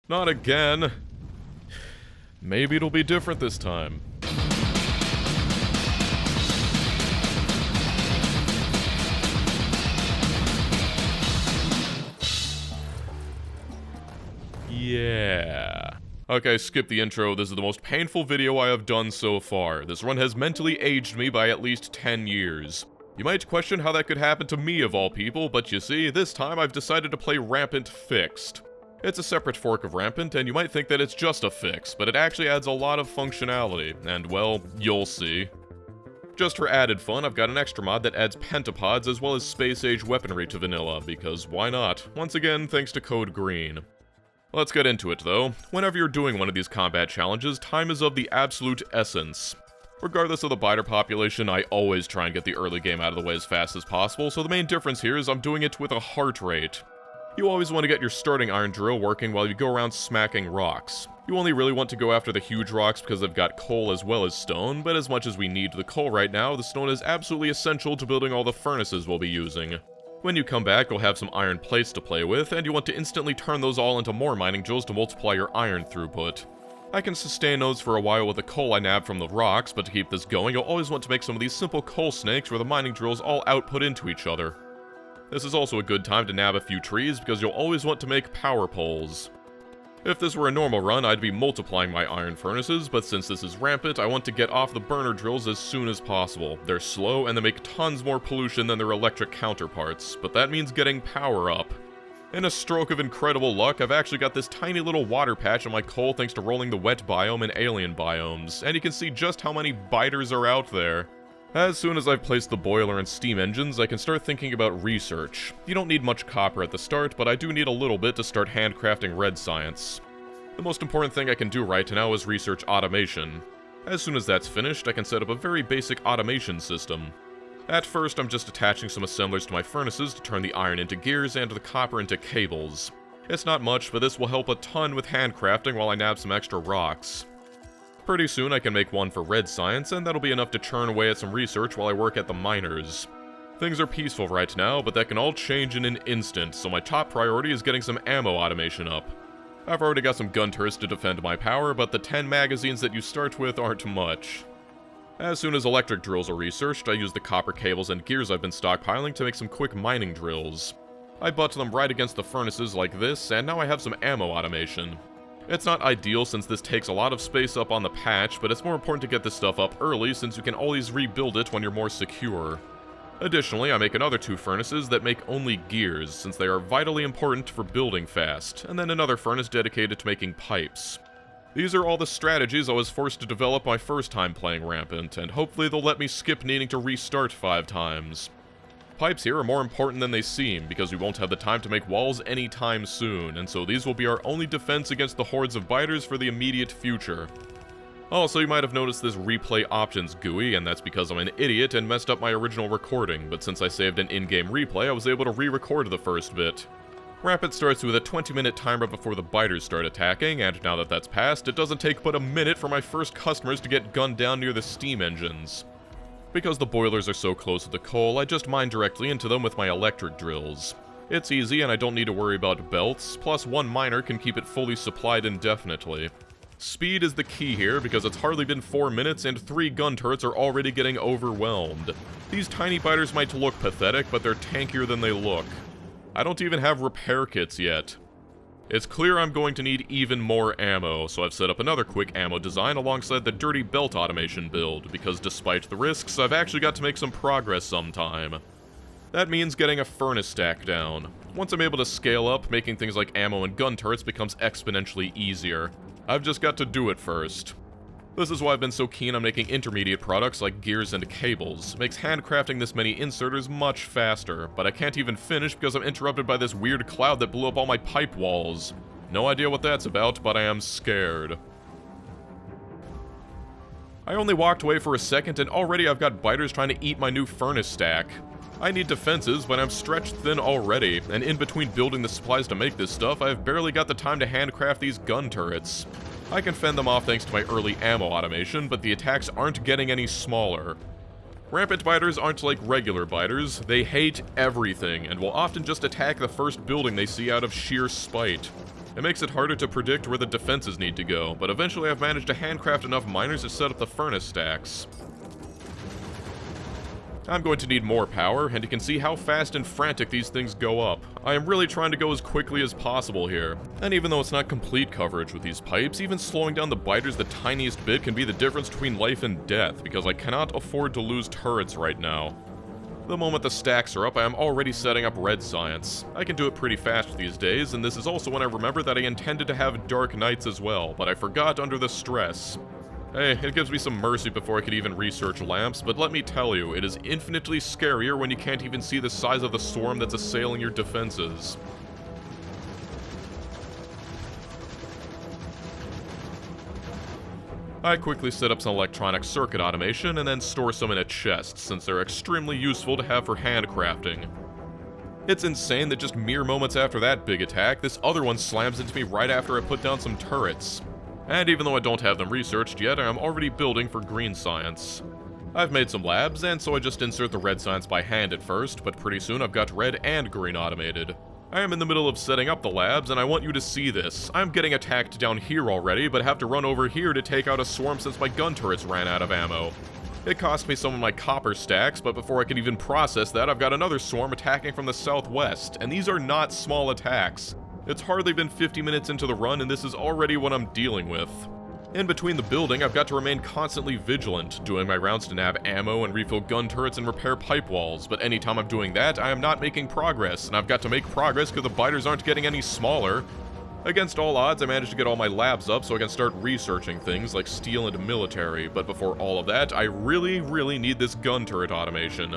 Not again. Maybe it'll be different this time. Yeah. Okay, skip the intro. This is the most painful video I have done so far. This run has mentally aged me by at least 10 years. You might question how that could happen to me of all people, but you see, this time I've decided to play Rampant Fixed. It's a separate fork of Rampant, and you might think that it's just a fix, but it actually adds a lot of functionality, and well, you'll see. Just for added fun, I've got an extra mod that adds pentapods as well as space-age weaponry to vanilla, because why not? Once again, thanks to Code Green. Let's get into it, though. Whenever you're doing one of these combat challenges, time is of the absolute essence. Regardless of the biter population, I always try and get the early game out of the way as fast as possible, so the main difference here is I'm doing it with a heart rate. You always want to get your starting iron drill working while you go around smacking rocks. You only really want to go after the huge rocks because they've got coal as well as stone, but as much as we need the coal right now, the stone is absolutely essential to building all the furnaces we'll be using. When you come back, you'll have some iron plates to play with, and you want to instantly turn those all into more mining drills to multiply your iron throughput. I can sustain those for a while with the coal I nab from the rocks, but to keep this going, you'll always want to make some of these simple coal snakes where the mining drills all output into each other. This is also a good time to nab a few trees, because you'll always want to make power poles. If this were a normal run, I'd be multiplying my iron furnaces, but since this is rampant, I want to get off the burner drills as soon as possible. They're slow, and they make tons more pollution than their electric counterparts, but that means getting power up. In a stroke of incredible luck, I've actually got this tiny little water patch on my coal thanks to rolling the wet biome and alien biomes, and you can see just how many biters are out there. As soon as I've placed the boiler and steam engines, I can start thinking about research. You don't need much copper at the start, but I do need a little bit to start handcrafting red science. The most important thing I can do right now is research automation. As soon as that's finished, I can set up a very basic automation system. At first, I'm just attaching some assemblers to my furnaces to turn the iron into gears and the copper into cables. It's not much, but this will help a ton with handcrafting while I nab some extra rocks. Pretty soon I can make one for red science, and that'll be enough to churn away at some research while I work at the miners. Things are peaceful right now, but that can all change in an instant, so my top priority is getting some ammo automation up. I've already got some gun turrets to defend my power, but the 10 magazines that you start with aren't much. As soon as electric drills are researched, I use the copper cables and gears I've been stockpiling to make some quick mining drills. I butt them right against the furnaces like this, and now I have some ammo automation. It's not ideal since this takes a lot of space up on the patch, but it's more important to get this stuff up early since you can always rebuild it when you're more secure. Additionally, I make another 2 furnaces that make only gears, since they are vitally important for building fast, and then another furnace dedicated to making pipes. These are all the strategies I was forced to develop my first time playing Rampant, and hopefully they'll let me skip needing to restart 5 times. Pipes here are more important than they seem, because we won't have the time to make walls anytime soon, and so these will be our only defense against the hordes of biters for the immediate future. Also, you might have noticed this replay options GUI, and that's because I'm an idiot and messed up my original recording, but since I saved an in-game replay, I was able to re-record the first bit. Rampant starts with a 20-minute timer before the biters start attacking, and now that that's passed, it doesn't take but a minute for my first customers to get gunned down near the steam engines. Because the boilers are so close to the coal, I just mine directly into them with my electric drills. It's easy and I don't need to worry about belts, plus one miner can keep it fully supplied indefinitely. Speed is the key here because it's hardly been 4 minutes and 3 gun turrets are already getting overwhelmed. These tiny biters might look pathetic, but they're tankier than they look. I don't even have repair kits yet. It's clear I'm going to need even more ammo, so I've set up another quick ammo design alongside the dirty belt automation build, because despite the risks, I've actually got to make some progress sometime. That means getting a furnace stack down. Once I'm able to scale up, making things like ammo and gun turrets becomes exponentially easier. I've just got to do it first. This is why I've been so keen on making intermediate products like gears and cables. Makes handcrafting this many inserters much faster, but I can't even finish because I'm interrupted by this weird cloud that blew up all my pipe walls. No idea what that's about, but I am scared. I only walked away for a second and already I've got biters trying to eat my new furnace stack. I need defenses, but I'm stretched thin already, and in between building the supplies to make this stuff, I've barely got the time to handcraft these gun turrets. I can fend them off thanks to my early ammo automation, but the attacks aren't getting any smaller. Rampant biters aren't like regular biters, they hate everything, and will often just attack the first building they see out of sheer spite. It makes it harder to predict where the defenses need to go, but eventually I've managed to handcraft enough miners to set up the furnace stacks. I'm going to need more power, and you can see how fast and frantic these things go up. I am really trying to go as quickly as possible here. And even though it's not complete coverage with these pipes, even slowing down the biters the tiniest bit can be the difference between life and death, because I cannot afford to lose turrets right now. The moment the stacks are up, I am already setting up red science. I can do it pretty fast these days, and this is also when I remember that I intended to have dark nights as well, but I forgot under the stress. Hey, it gives me some mercy before I could even research lamps, but let me tell you, it is infinitely scarier when you can't even see the size of the swarm that's assailing your defenses. I quickly set up some electronic circuit automation and then store some in a chest, since they're extremely useful to have for handcrafting. It's insane that just mere moments after that big attack, this other one slams into me right after I put down some turrets. And even though I don't have them researched yet, I am already building for green science. I've made some labs, and so I just insert the red science by hand at first, but pretty soon I've got red and green automated. I am in the middle of setting up the labs, and I want you to see this. I'm getting attacked down here already, but have to run over here to take out a swarm since my gun turrets ran out of ammo. It cost me some of my copper stacks, but before I can even process that, I've got another swarm attacking from the southwest, and these are not small attacks. It's hardly been 50 minutes into the run, and this is already what I'm dealing with. In between the building, I've got to remain constantly vigilant, doing my rounds to nab ammo and refill gun turrets and repair pipe walls, but anytime I'm doing that, I am not making progress, and I've got to make progress because the biters aren't getting any smaller. Against all odds, I managed to get all my labs up so I can start researching things like steel and military, but before all of that, I really need this gun turret automation.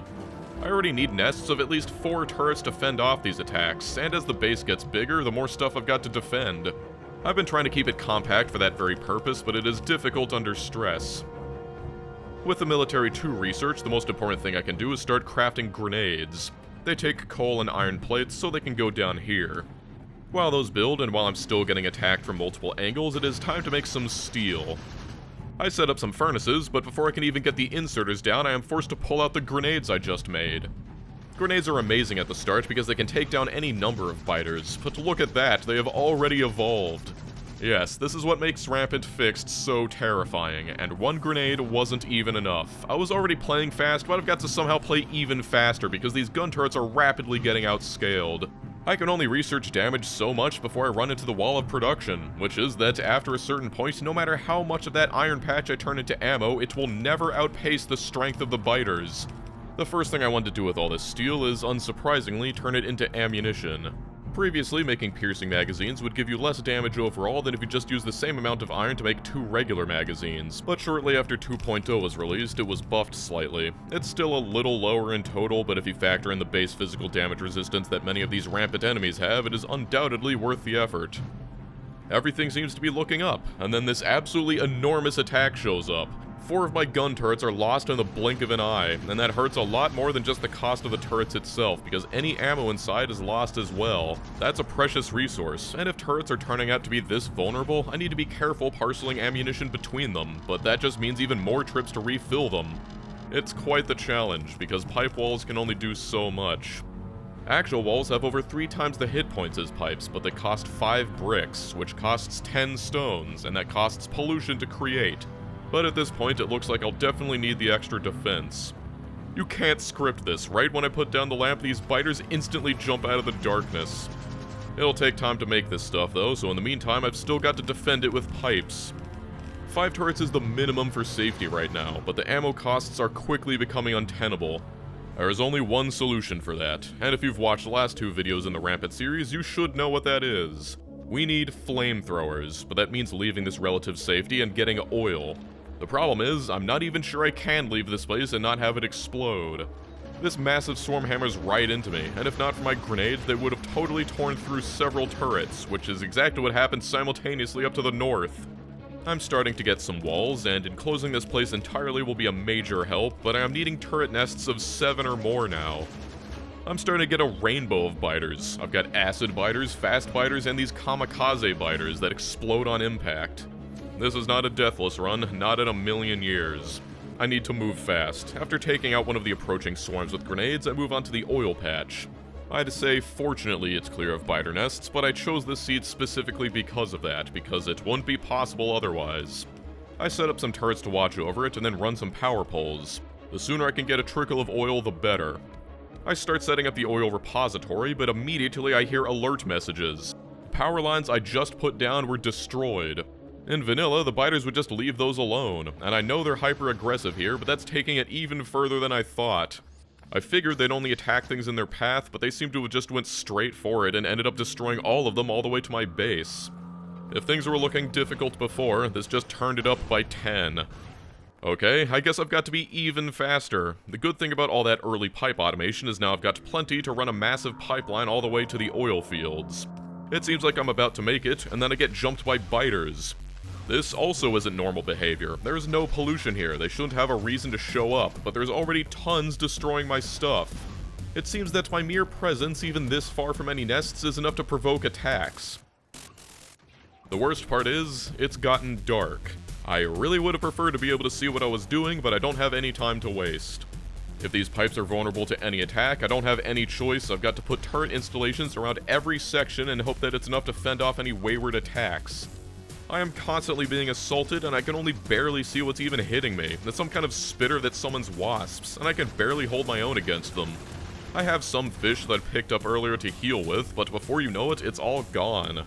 I already need nests of at least 4 turrets to fend off these attacks, and as the base gets bigger, the more stuff I've got to defend. I've been trying to keep it compact for that very purpose, but it is difficult under stress. With the military 2 research, the most important thing I can do is start crafting grenades. They take coal and iron plates, so they can go down here. While those build, and while I'm still getting attacked from multiple angles, it is time to make some steel. I set up some furnaces, but before I can even get the inserters down, I am forced to pull out the grenades I just made. Grenades are amazing at the start because they can take down any number of biters, but look at that, they have already evolved. Yes, this is what makes Rampant Fixed so terrifying, and 1 grenade wasn't even enough. I was already playing fast, but I've got to somehow play even faster because these gun turrets are rapidly getting outscaled. I can only research damage so much before I run into the wall of production, which is that after a certain point, no matter how much of that iron patch I turn into ammo, it will never outpace the strength of the biters. The first thing I wanted to do with all this steel is, unsurprisingly, turn it into ammunition. Previously, making piercing magazines would give you less damage overall than if you just used the same amount of iron to make 2 regular magazines, but shortly after 2.0 was released, it was buffed slightly. It's still a little lower in total, but if you factor in the base physical damage resistance that many of these rampant enemies have, it is undoubtedly worth the effort. Everything seems to be looking up, and then this absolutely enormous attack shows up. 4 of my gun turrets are lost in the blink of an eye, and that hurts a lot more than just the cost of the turrets itself, because any ammo inside is lost as well. That's a precious resource, and if turrets are turning out to be this vulnerable, I need to be careful parceling ammunition between them, but that just means even more trips to refill them. It's quite the challenge, because pipe walls can only do so much. Actual walls have over 3 times the hit points as pipes, but they cost 5 bricks, which costs 10 stones, and that costs pollution to create. But at this point, it looks like I'll definitely need the extra defense. You can't script this. Right when I put down the lamp, these biters instantly jump out of the darkness. It'll take time to make this stuff, though, so in the meantime, I've still got to defend it with pipes. 5 turrets is the minimum for safety right now, but the ammo costs are quickly becoming untenable. There is only one solution for that, and if you've watched the last 2 videos in the Rampant series, you should know what that is. We need flamethrowers, but that means leaving this relative safety and getting oil. The problem is, I'm not even sure I can leave this place and not have it explode. This massive swarm hammers right into me, and if not for my grenades, they would have totally torn through several turrets, which is exactly what happened simultaneously up to the north. I'm starting to get some walls, and enclosing this place entirely will be a major help, but I am needing turret nests of 7 or more now. I'm starting to get a rainbow of biters. I've got acid biters, fast biters, and these kamikaze biters that explode on impact. This is not a deathless run, not in a million years. I need to move fast. After taking out one of the approaching swarms with grenades, I move on to the oil patch. I'd say fortunately it's clear of biter nests, but I chose this seed specifically because of that, because it wouldn't be possible otherwise. I set up some turrets to watch over it and then run some power poles. The sooner I can get a trickle of oil, the better. I start setting up the oil repository, but immediately I hear alert messages. The power lines I just put down were destroyed. In vanilla, the biters would just leave those alone, and I know they're hyper-aggressive here, but that's taking it even further than I thought. I figured they'd only attack things in their path, but they seem to have just went straight for it and ended up destroying all of them all the way to my base. If things were looking difficult before, this just turned it up by 10. Okay, I guess I've got to be even faster. The good thing about all that early pipe automation is now I've got plenty to run a massive pipeline all the way to the oil fields. It seems like I'm about to make it, and then I get jumped by biters. This also isn't normal behavior. There's no pollution here, they shouldn't have a reason to show up, but there's already tons destroying my stuff. It seems that my mere presence, even this far from any nests, is enough to provoke attacks. The worst part is, it's gotten dark. I really would have preferred to be able to see what I was doing, but I don't have any time to waste. If these pipes are vulnerable to any attack, I don't have any choice. I've got to put turret installations around every section and hope that it's enough to fend off any wayward attacks. I am constantly being assaulted, and I can only barely see what's even hitting me. It's some kind of spitter that summons wasps, and I can barely hold my own against them. I have some fish that I picked up earlier to heal with, but before you know it, it's all gone.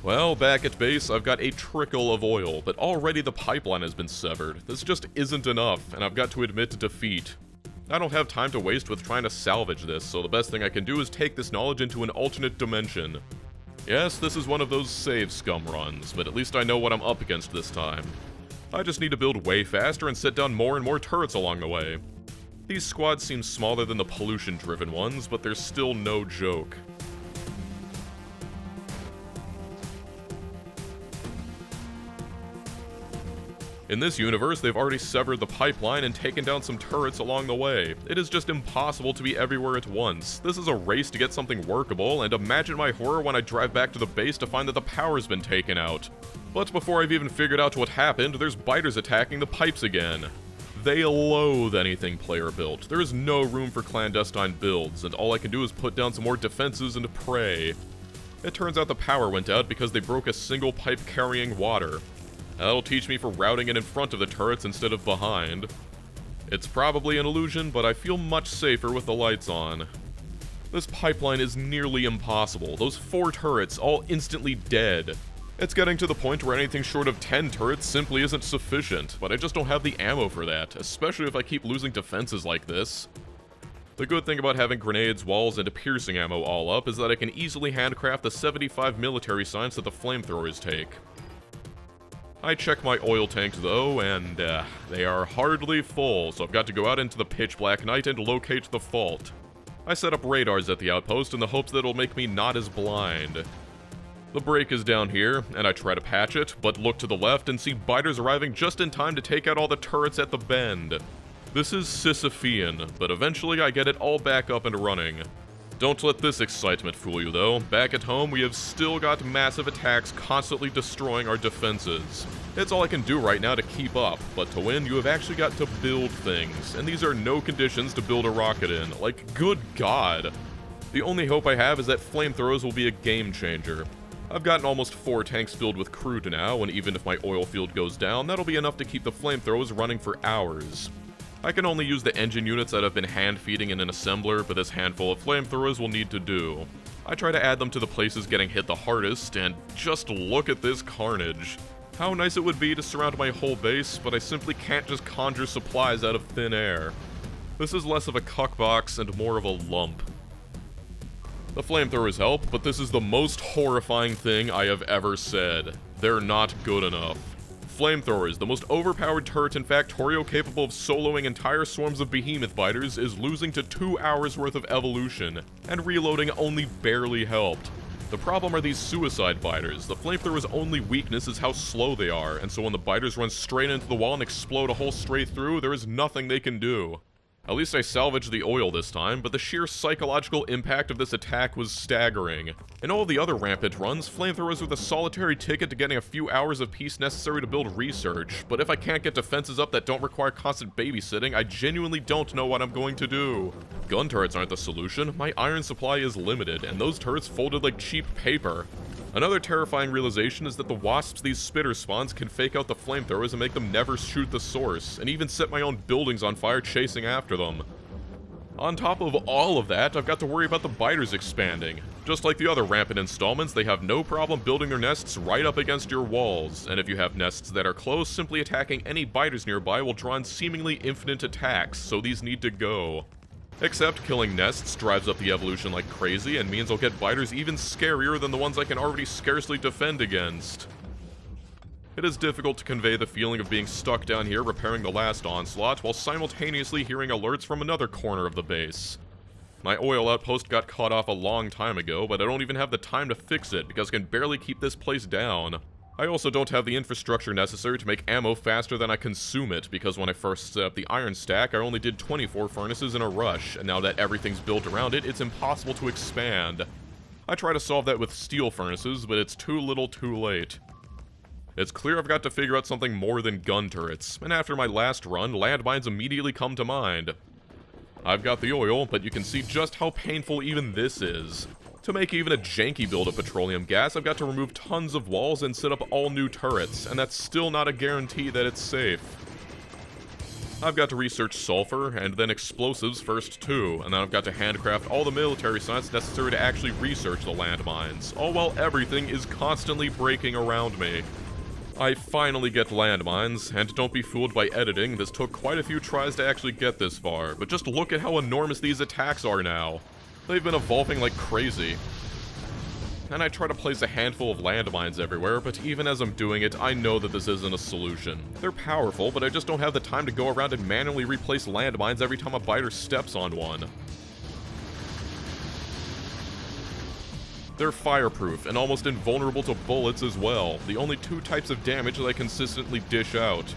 Well, back at base, I've got a trickle of oil, but already the pipeline has been severed. This just isn't enough, and I've got to admit defeat. I don't have time to waste with trying to salvage this, so the best thing I can do is take this knowledge into an alternate dimension. Yes, this is one of those save scum runs, but at least I know what I'm up against this time. I just need to build way faster and set down more and more turrets along the way. These squads seem smaller than the pollution-driven ones, but they're still no joke. In this universe, they've already severed the pipeline and taken down some turrets along the way. It is just impossible to be everywhere at once. This is a race to get something workable, and imagine my horror when I drive back to the base to find that the power's been taken out. But before I've even figured out what happened, there's biters attacking the pipes again. They loathe anything player-built. There is no room for clandestine builds, and all I can do is put down some more defenses and pray. It turns out the power went out because they broke a single pipe carrying water. That'll teach me for routing it in front of the turrets instead of behind. It's probably an illusion, but I feel much safer with the lights on. This pipeline is nearly impossible. Those 4 turrets, all instantly dead. It's getting to the point where anything short of 10 turrets simply isn't sufficient, but I just don't have the ammo for that, especially if I keep losing defenses like this. The good thing about having grenades, walls, and piercing ammo all up is that I can easily handcraft the 75 military science that the flamethrowers take. I check my oil tanks though, and they are hardly full, so I've got to go out into the pitch black night and locate the fault. I set up radars at the outpost in the hopes that it'll make me not as blind. The break is down here, and I try to patch it, but look to the left and see biters arriving just in time to take out all the turrets at the bend. This is Sisyphean, but eventually I get it all back up and running. Don't let this excitement fool you though. Back at home, we have still got massive attacks constantly destroying our defenses. It's all I can do right now to keep up, but to win, you have actually got to build things, and these are no conditions to build a rocket in. Like, good God. The only hope I have is that flamethrowers will be a game changer. I've gotten almost 4 tanks filled with crude now, and even if my oil field goes down, that'll be enough to keep the flamethrowers running for hours. I can only use the engine units that I've been hand-feeding in an assembler, but this handful of flamethrowers will need to do. I try to add them to the places getting hit the hardest, and just look at this carnage. How nice it would be to surround my whole base, but I simply can't just conjure supplies out of thin air. This is less of a cuckbox and more of a lump. The flamethrowers help, but this is the most horrifying thing I have ever said. They're not good enough. Flamethrowers, the most overpowered turret in Factorio capable of soloing entire swarms of behemoth biters, is losing to 2 hours worth of evolution, and reloading only barely helped. The problem are these suicide biters. The flamethrower's only weakness is how slow they are, and so when the biters run straight into the wall and explode a hole straight through, there is nothing they can do. At least I salvaged the oil this time, but the sheer psychological impact of this attack was staggering. In all the other Rampant runs, flamethrowers were the solitary ticket to getting a few hours of peace necessary to build research, but if I can't get defenses up that don't require constant babysitting, I genuinely don't know what I'm going to do. gun turrets aren't the solution, my iron supply is limited, and those turrets folded like cheap paper. Another terrifying realization is that the wasps these spitter spawns can fake out the flamethrowers and make them never shoot the source, and even set my own buildings on fire chasing after them. On top of all of that, I've got to worry about the biters expanding. Just like the other Rampant installments, they have no problem building their nests right up against your walls, and if you have nests that are close, simply attacking any biters nearby will draw in seemingly infinite attacks, so these need to go. Except killing nests drives up the evolution like crazy and means I'll get biters even scarier than the ones I can already scarcely defend against. It is difficult to convey the feeling of being stuck down here repairing the last onslaught while simultaneously hearing alerts from another corner of the base. My oil outpost got cut off a long time ago, but I don't even have the time to fix it because I can barely keep this place down. I also don't have the infrastructure necessary to make ammo faster than I consume it, because when I first set up the iron stack, I only did 24 furnaces in a rush, and now that everything's built around it, it's impossible to expand. I try to solve that with steel furnaces, but it's too little too late. It's clear I've got to figure out something more than gun turrets, and after my last run, landmines immediately come to mind. I've got the oil, but you can see just how painful even this is. To make even a janky build of petroleum gas, I've got to remove tons of walls and set up all new turrets, and that's still not a guarantee that it's safe. I've got to research sulfur, and then explosives first too, and then I've got to handcraft all the military science necessary to actually research the landmines, all while everything is constantly breaking around me. I finally get landmines, and don't be fooled by editing, this took quite a few tries to actually get this far, but just look at how enormous these attacks are now. They've been evolving like crazy. And I try to place a handful of landmines everywhere, but even as I'm doing it, I know that this isn't a solution. They're powerful, but I just don't have the time to go around and manually replace landmines every time a biter steps on one. They're fireproof, and almost invulnerable to bullets as well, the only two types of damage that I consistently dish out.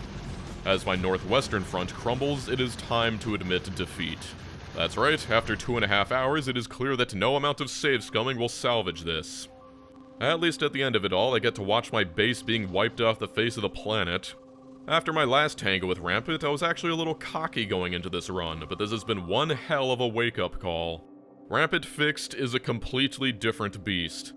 As my northwestern front crumbles, it is time to admit defeat. That's right, after 2.5 hours, it is clear that no amount of save scumming will salvage this. At least at the end of it all, I get to watch my base being wiped off the face of the planet. After my last tango with Rampant, I was actually a little cocky going into this run, but this has been one hell of a wake-up call. Rampant Fixed is a completely different beast.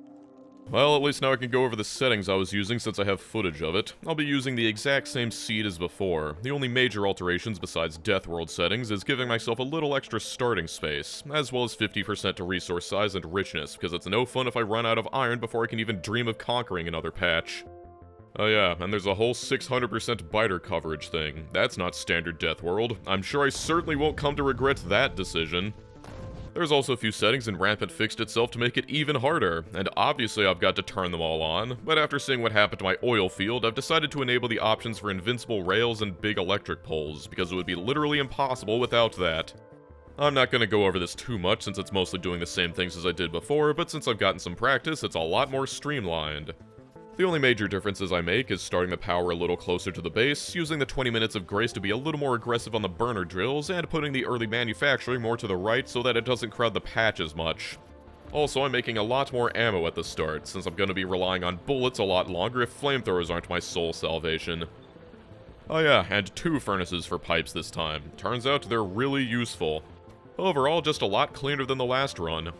Well, at least now I can go over the settings I was using since I have footage of it. I'll be using the exact same seed as before. The only major alterations besides Death World settings is giving myself a little extra starting space, as well as 50% to resource size and richness, because it's no fun if I run out of iron before I can even dream of conquering another patch. Oh yeah, and there's a whole 600% biter coverage thing. That's not standard Death World. I'm sure I certainly won't come to regret that decision. There's also a few settings in Rampant Fixed itself to make it even harder, and obviously I've got to turn them all on, but after seeing what happened to my oil field, I've decided to enable the options for invincible rails and big electric poles, because it would be literally impossible without that. I'm not going to go over this too much since it's mostly doing the same things as I did before, but since I've gotten some practice, it's a lot more streamlined. The only major differences I make is starting the power a little closer to the base, using the 20 minutes of grace to be a little more aggressive on the burner drills, and putting the early manufacturing more to the right so that it doesn't crowd the patch as much. Also, I'm making a lot more ammo at the start, since I'm going to be relying on bullets a lot longer if flamethrowers aren't my sole salvation. Oh yeah, and 2 furnaces for pipes this time. Turns out they're really useful. Overall, just a lot cleaner than the last run.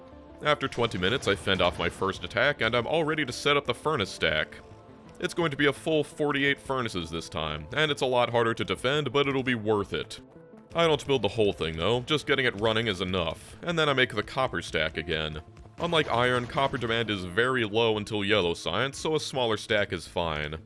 After 20 minutes, I fend off my first attack, and I'm all ready to set up the furnace stack. It's going to be a full 48 furnaces this time, and it's a lot harder to defend, but it'll be worth it. I don't build the whole thing though, just getting it running is enough, and then I make the copper stack again. Unlike iron, copper demand is very low until yellow science, so a smaller stack is fine.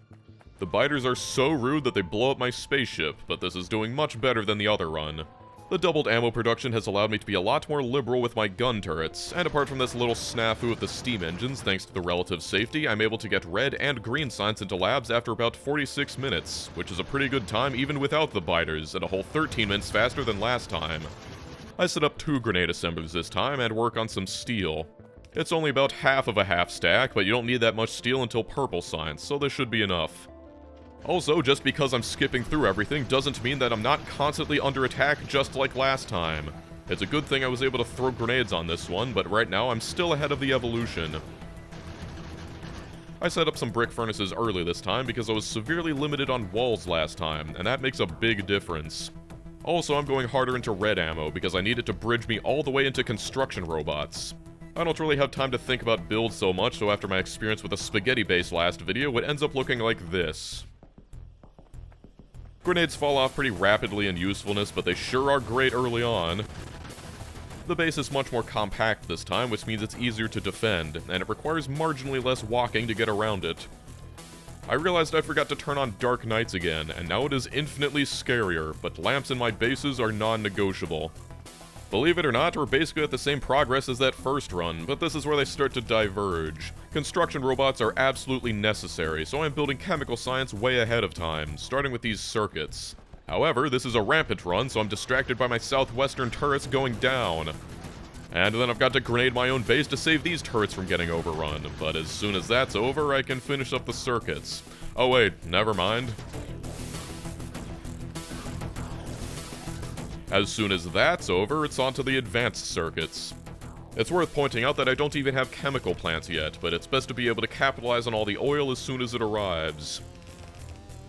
The biters are so rude that they blow up my spaceship, but this is doing much better than the other run. The doubled ammo production has allowed me to be a lot more liberal with my gun turrets, and apart from this little snafu with the steam engines, thanks to the relative safety, I'm able to get red and green science into labs after about 46 minutes, which is a pretty good time even without the biters, and a whole 13 minutes faster than last time. I set up 2 grenade assemblers this time and work on some steel. It's only about half of a half stack, but you don't need that much steel until purple science, so this should be enough. Also, just because I'm skipping through everything doesn't mean that I'm not constantly under attack just like last time. It's a good thing I was able to throw grenades on this one, but right now I'm still ahead of the evolution. I set up some brick furnaces early this time because I was severely limited on walls last time, and that makes a big difference. Also, I'm going harder into red ammo because I need it to bridge me all the way into construction robots. I don't really have time to think about builds so much, so after my experience with the spaghetti base last video, it ends up looking like this. Grenades fall off pretty rapidly in usefulness, but they sure are great early on. The base is much more compact this time, which means it's easier to defend, and it requires marginally less walking to get around it. I realized I forgot to turn on Dark Nights again, and now it is infinitely scarier, but lamps in my bases are non-negotiable. Believe it or not, we're basically at the same progress as that first run, but this is where they start to diverge. Construction robots are absolutely necessary, so I'm building chemical science way ahead of time, starting with these circuits. However, this is a rampant run, so I'm distracted by my southwestern turrets going down. And then I've got to grenade my own base to save these turrets from getting overrun, but as soon as that's over, I can finish up the circuits. Oh wait, never mind. As soon as that's over, it's on to the advanced circuits. It's worth pointing out that I don't even have chemical plants yet, but it's best to be able to capitalize on all the oil as soon as it arrives.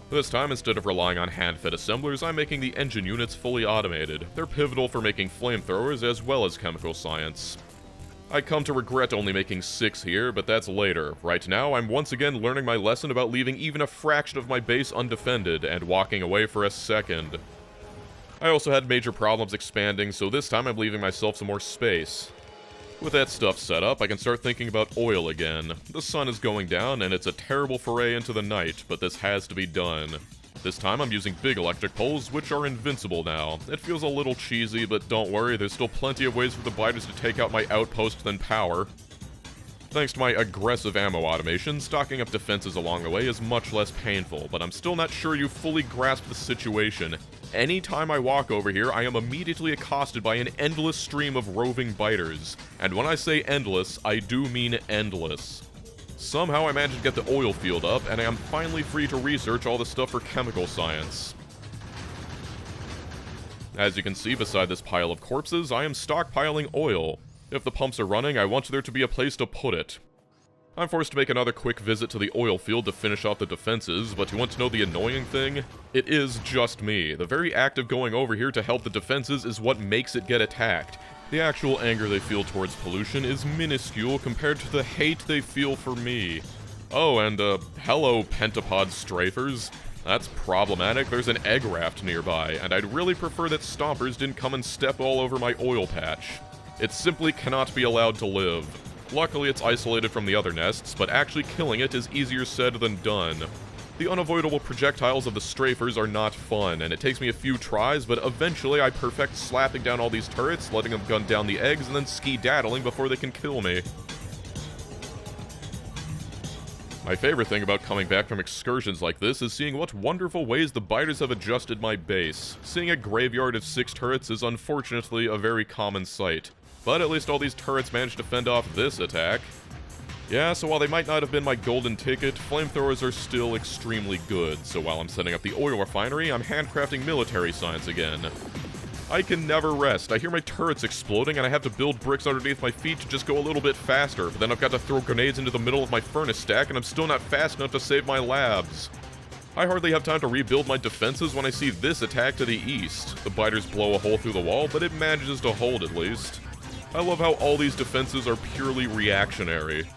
This time, instead of relying on hand-fed assemblers, I'm making the engine units fully automated. They're pivotal for making flamethrowers as well as chemical science. I come to regret only making 6 here, but that's later. Right now, I'm once again learning my lesson about leaving even a fraction of my base undefended and walking away for a second. I also had major problems expanding, so this time I'm leaving myself some more space. With that stuff set up, I can start thinking about oil again. The sun is going down, and it's a terrible foray into the night, but this has to be done. This time I'm using big electric poles, which are invincible now. It feels a little cheesy, but don't worry, there's still plenty of ways for the biters to take out my outpost than power. Thanks to my aggressive ammo automation, stocking up defenses along the way is much less painful, but I'm still not sure you fully grasp the situation. Anytime I walk over here, I am immediately accosted by an endless stream of roving biters. And when I say endless, I do mean endless. Somehow I managed to get the oil field up, and I am finally free to research all the stuff for chemical science. As you can see beside this pile of corpses, I am stockpiling oil. If the pumps are running, I want there to be a place to put it. I'm forced to make another quick visit to the oil field to finish off the defenses, but you want to know the annoying thing? It is just me. The very act of going over here to help the defenses is what makes it get attacked. The actual anger they feel towards pollution is minuscule compared to the hate they feel for me. Oh, and hello pentapod strafers. That's problematic. There's an egg raft nearby, and I'd really prefer that stompers didn't come and step all over my oil patch. It simply cannot be allowed to live. Luckily, it's isolated from the other nests, but actually killing it is easier said than done. The unavoidable projectiles of the strafers are not fun, and it takes me a few tries, but eventually I perfect slapping down all these turrets, letting them gun down the eggs, and then skedaddling before they can kill me. My favorite thing about coming back from excursions like this is seeing what wonderful ways the biters have adjusted my base. Seeing a graveyard of 6 turrets is unfortunately a very common sight. But at least all these turrets managed to fend off this attack. Yeah, so while they might not have been my golden ticket, flamethrowers are still extremely good, so while I'm setting up the oil refinery, I'm handcrafting military science again. I can never rest. I hear my turrets exploding and I have to build bricks underneath my feet to just go a little bit faster, but then I've got to throw grenades into the middle of my furnace stack and I'm still not fast enough to save my labs. I hardly have time to rebuild my defenses when I see this attack to the east. The biters blow a hole through the wall, but it manages to hold at least. I love how all these defenses are purely reactionary.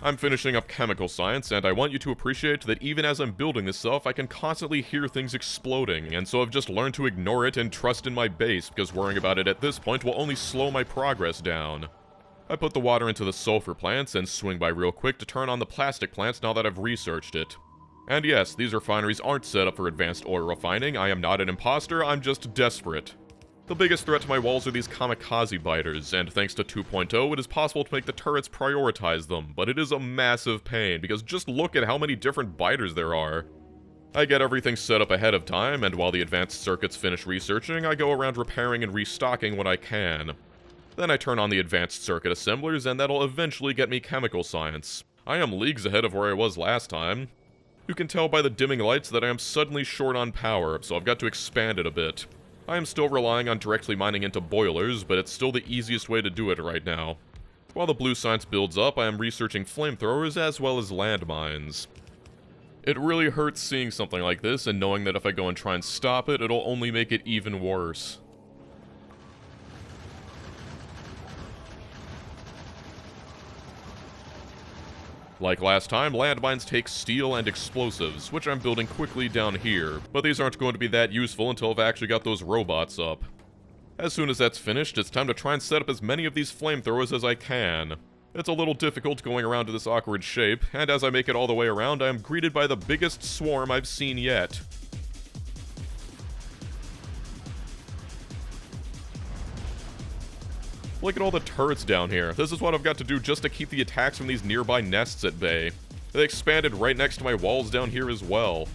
I'm finishing up chemical science, and I want you to appreciate that even as I'm building this stuff, I can constantly hear things exploding, and so I've just learned to ignore it and trust in my base, because worrying about it at this point will only slow my progress down. I put the water into the sulfur plants and swing by real quick to turn on the plastic plants now that I've researched it. And yes, these refineries aren't set up for advanced oil refining. I am not an imposter, I'm just desperate. The biggest threat to my walls are these kamikaze biters, and thanks to 2.0, it is possible to make the turrets prioritize them, but it is a massive pain, because just look at how many different biters there are. I get everything set up ahead of time, and while the advanced circuits finish researching, I go around repairing and restocking what I can. Then I turn on the advanced circuit assemblers, and that'll eventually get me chemical science. I am leagues ahead of where I was last time. You can tell by the dimming lights that I am suddenly short on power, so I've got to expand it a bit. I am still relying on directly mining into boilers, but it's still the easiest way to do it right now. While the blue science builds up, I am researching flamethrowers as well as landmines. It really hurts seeing something like this and knowing that if I go and try and stop it, it'll only make it even worse. Like last time, landmines take steel and explosives, which I'm building quickly down here, but these aren't going to be that useful until I've actually got those robots up. As soon as that's finished, it's time to try and set up as many of these flamethrowers as I can. It's a little difficult going around to this awkward shape, and as I make it all the way around, I am greeted by the biggest swarm I've seen yet. Look at all the turrets down here. This is what I've got to do just to keep the attacks from these nearby nests at bay. They expanded right next to my walls down here as well.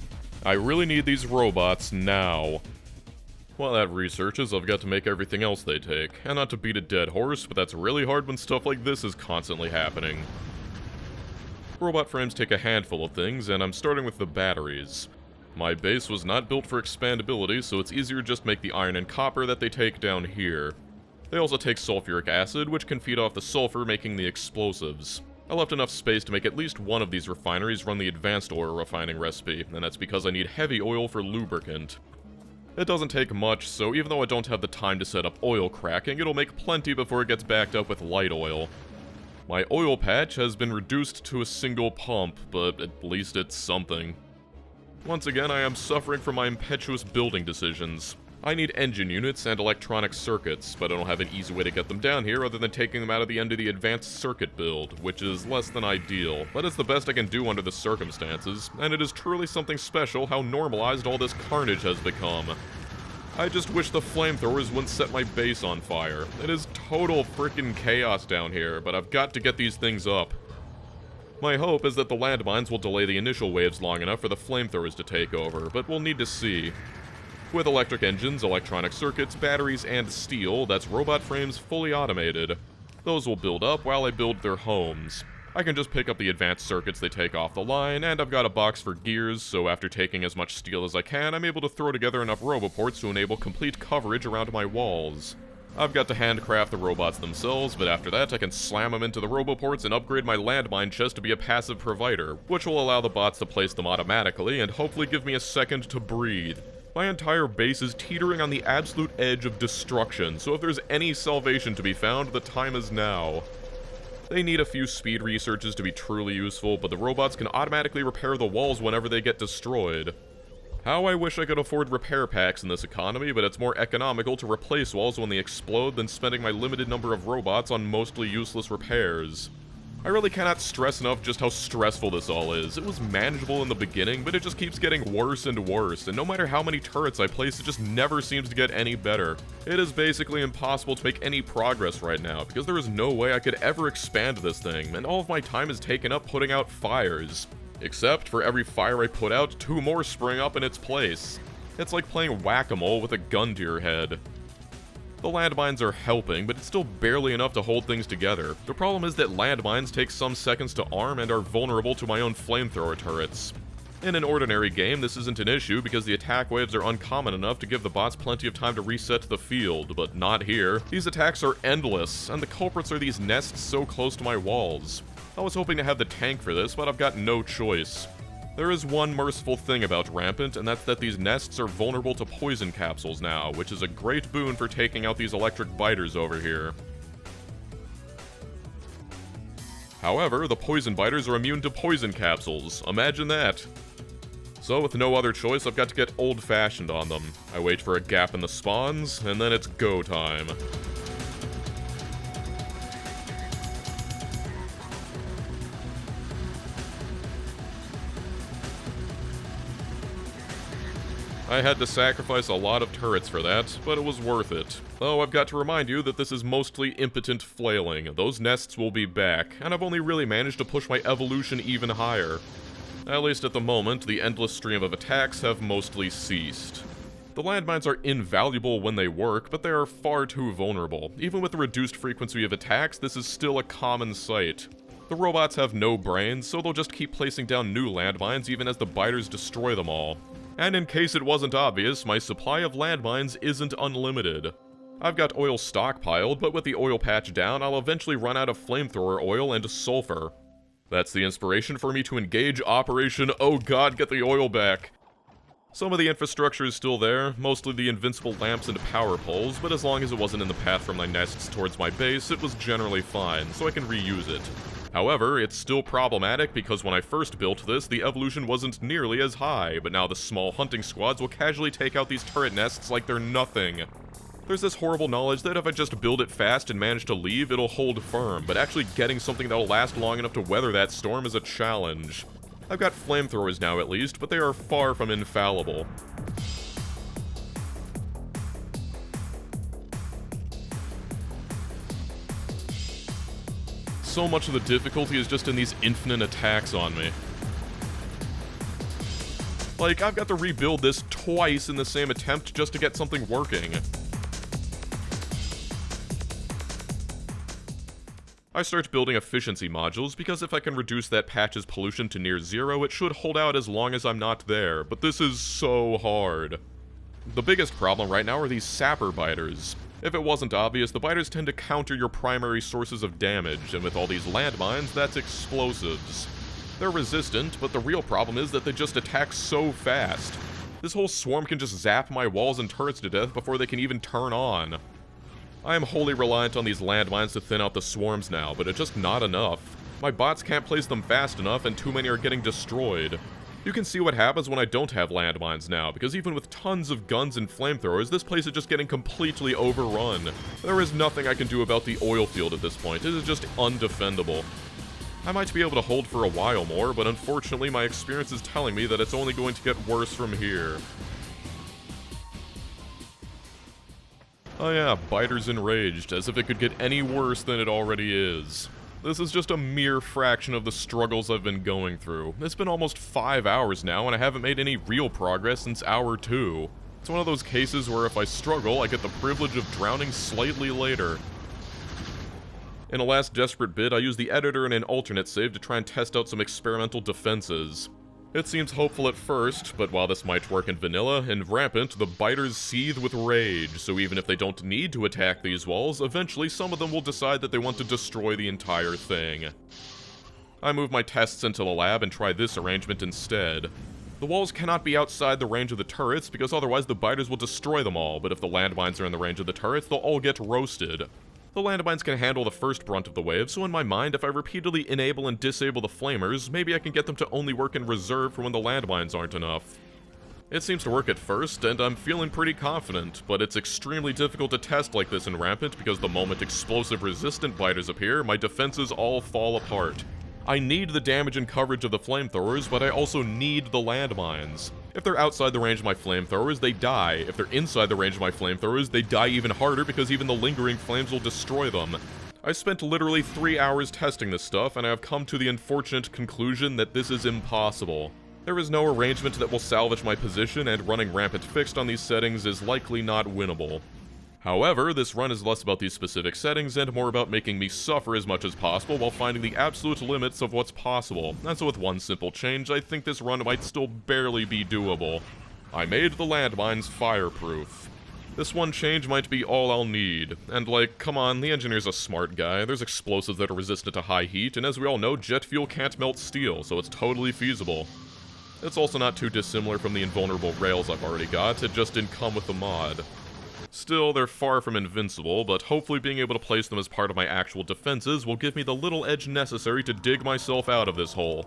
I really need these robots now. While that researches, I've got to make everything else they take. And not to beat a dead horse, but that's really hard when stuff like this is constantly happening. Robot frames take a handful of things, and I'm starting with the batteries. My base was not built for expandability, so it's easier to just make the iron and copper that they take down here. They also take sulfuric acid, which can feed off the sulfur, making the explosives. I left enough space to make at least one of these refineries run the advanced oil refining recipe, and that's because I need heavy oil for lubricant. It doesn't take much, so even though I don't have the time to set up oil cracking, it'll make plenty before it gets backed up with light oil. My oil patch has been reduced to a single pump, but at least it's something. Once again, I am suffering from my impetuous building decisions. I need engine units and electronic circuits, but I don't have an easy way to get them down here other than taking them out of the end of the advanced circuit build, which is less than ideal, but it's the best I can do under the circumstances, and it is truly something special how normalized all this carnage has become. I just wish the flamethrowers wouldn't set my base on fire. It is total frickin' chaos down here, but I've got to get these things up. My hope is that the landmines will delay the initial waves long enough for the flamethrowers to take over, but we'll need to see. With electric engines, electronic circuits, batteries, and steel, that's robot frames fully automated. Those will build up while I build their homes. I can just pick up the advanced circuits they take off the line, and I've got a box for gears, so after taking as much steel as I can, I'm able to throw together enough roboports to enable complete coverage around my walls. I've got to handcraft the robots themselves, but after that I can slam them into the roboports and upgrade my landmine chest to be a passive provider, which will allow the bots to place them automatically and hopefully give me a second to breathe. My entire base is teetering on the absolute edge of destruction, so if there's any salvation to be found, the time is now. They need a few speed researches to be truly useful, but the robots can automatically repair the walls whenever they get destroyed. How I wish I could afford repair packs in this economy, but it's more economical to replace walls when they explode than spending my limited number of robots on mostly useless repairs. I really cannot stress enough just how stressful this all is. It was manageable in the beginning, but it just keeps getting worse and worse, and no matter how many turrets I place, it just never seems to get any better. It is basically impossible to make any progress right now, because there is no way I could ever expand this thing, and all of my time is taken up putting out fires. Except, for every fire I put out, 2 more spring up in its place. It's like playing whack-a-mole with a gun to your head. The landmines are helping, but it's still barely enough to hold things together. The problem is that landmines take some seconds to arm and are vulnerable to my own flamethrower turrets. In an ordinary game, this isn't an issue because the attack waves are uncommon enough to give the bots plenty of time to reset the field, but not here. These attacks are endless, and the culprits are these nests so close to my walls. I was hoping to have the tank for this, but I've got no choice. There is one merciful thing about Rampant, and that's that these nests are vulnerable to poison capsules now, which is a great boon for taking out these electric biters over here. However, the poison biters are immune to poison capsules. Imagine that. So with no other choice, I've got to get old-fashioned on them. I wait for a gap in the spawns, and then it's go time. I had to sacrifice a lot of turrets for that, but it was worth it. Though I've got to remind you that this is mostly impotent flailing. Those nests will be back, and I've only really managed to push my evolution even higher. At least at the moment, the endless stream of attacks have mostly ceased. The landmines are invaluable when they work, but they are far too vulnerable. Even with the reduced frequency of attacks, this is still a common sight. The robots have no brains, so they'll just keep placing down new landmines even as the biters destroy them all. And in case it wasn't obvious, my supply of landmines isn't unlimited. I've got oil stockpiled, but with the oil patch down, I'll eventually run out of flamethrower oil and sulfur. That's the inspiration for me to engage Operation Oh God, get the oil back. Some of the infrastructure is still there, mostly the invincible lamps and power poles, but as long as it wasn't in the path from my nests towards my base, it was generally fine, so I can reuse it. However, it's still problematic because when I first built this, the evolution wasn't nearly as high, but now the small hunting squads will casually take out these turret nests like they're nothing. There's this horrible knowledge that if I just build it fast and manage to leave, it'll hold firm, but actually getting something that'll last long enough to weather that storm is a challenge. I've got flamethrowers now at least, but they are far from infallible. So much of the difficulty is just in these infinite attacks on me. Like, I've got to rebuild this twice in the same attempt just to get something working. I start building efficiency modules because if I can reduce that patch's pollution to near zero, it should hold out as long as I'm not there, but this is so hard. The biggest problem right now are these sapper biters. If it wasn't obvious, the biters tend to counter your primary sources of damage, and with all these landmines, that's explosives. They're resistant, but the real problem is that they just attack so fast. This whole swarm can just zap my walls and turrets to death before they can even turn on. I am wholly reliant on these landmines to thin out the swarms now, but it's just not enough. My bots can't place them fast enough, and too many are getting destroyed. You can see what happens when I don't have landmines now, because even with tons of guns and flamethrowers, this place is just getting completely overrun. There is nothing I can do about the oil field at this point. It is just undefendable. I might be able to hold for a while more, but unfortunately my experience is telling me that it's only going to get worse from here. Oh yeah, biters enraged, as if it could get any worse than it already is. This is just a mere fraction of the struggles I've been going through. It's been almost 5 hours now, and I haven't made any real progress since hour 2. It's one of those cases where if I struggle, I get the privilege of drowning slightly later. In a last desperate bid, I used the editor and an alternate save to try and test out some experimental defenses. It seems hopeful at first, but while this might work in vanilla, in Rampant, the biters seethe with rage, so even if they don't need to attack these walls, eventually some of them will decide that they want to destroy the entire thing. I move my tests into the lab and try this arrangement instead. The walls cannot be outside the range of the turrets, because otherwise the biters will destroy them all, but if the landmines are in the range of the turrets, they'll all get roasted. The landmines can handle the first brunt of the wave, so in my mind, if I repeatedly enable and disable the flamers, maybe I can get them to only work in reserve for when the landmines aren't enough. It seems to work at first, and I'm feeling pretty confident, but it's extremely difficult to test like this in Rampant because the moment explosive resistant biters appear, my defenses all fall apart. I need the damage and coverage of the flamethrowers, but I also need the landmines. If they're outside the range of my flamethrowers, they die. If they're inside the range of my flamethrowers, they die even harder because even the lingering flames will destroy them. I spent literally 3 hours testing this stuff, and I have come to the unfortunate conclusion that this is impossible. There is no arrangement that will salvage my position, and running Rampant fixed on these settings is likely not winnable. However, this run is less about these specific settings and more about making me suffer as much as possible while finding the absolute limits of what's possible, and so with one simple change, I think this run might still barely be doable. I made the landmines fireproof. This one change might be all I'll need, and like, come on, the engineer's a smart guy, there's explosives that are resistant to high heat, and as we all know, jet fuel can't melt steel, so it's totally feasible. It's also not too dissimilar from the invulnerable rails I've already got, it just didn't come with the mod. Still, they're far from invincible, but hopefully being able to place them as part of my actual defenses will give me the little edge necessary to dig myself out of this hole.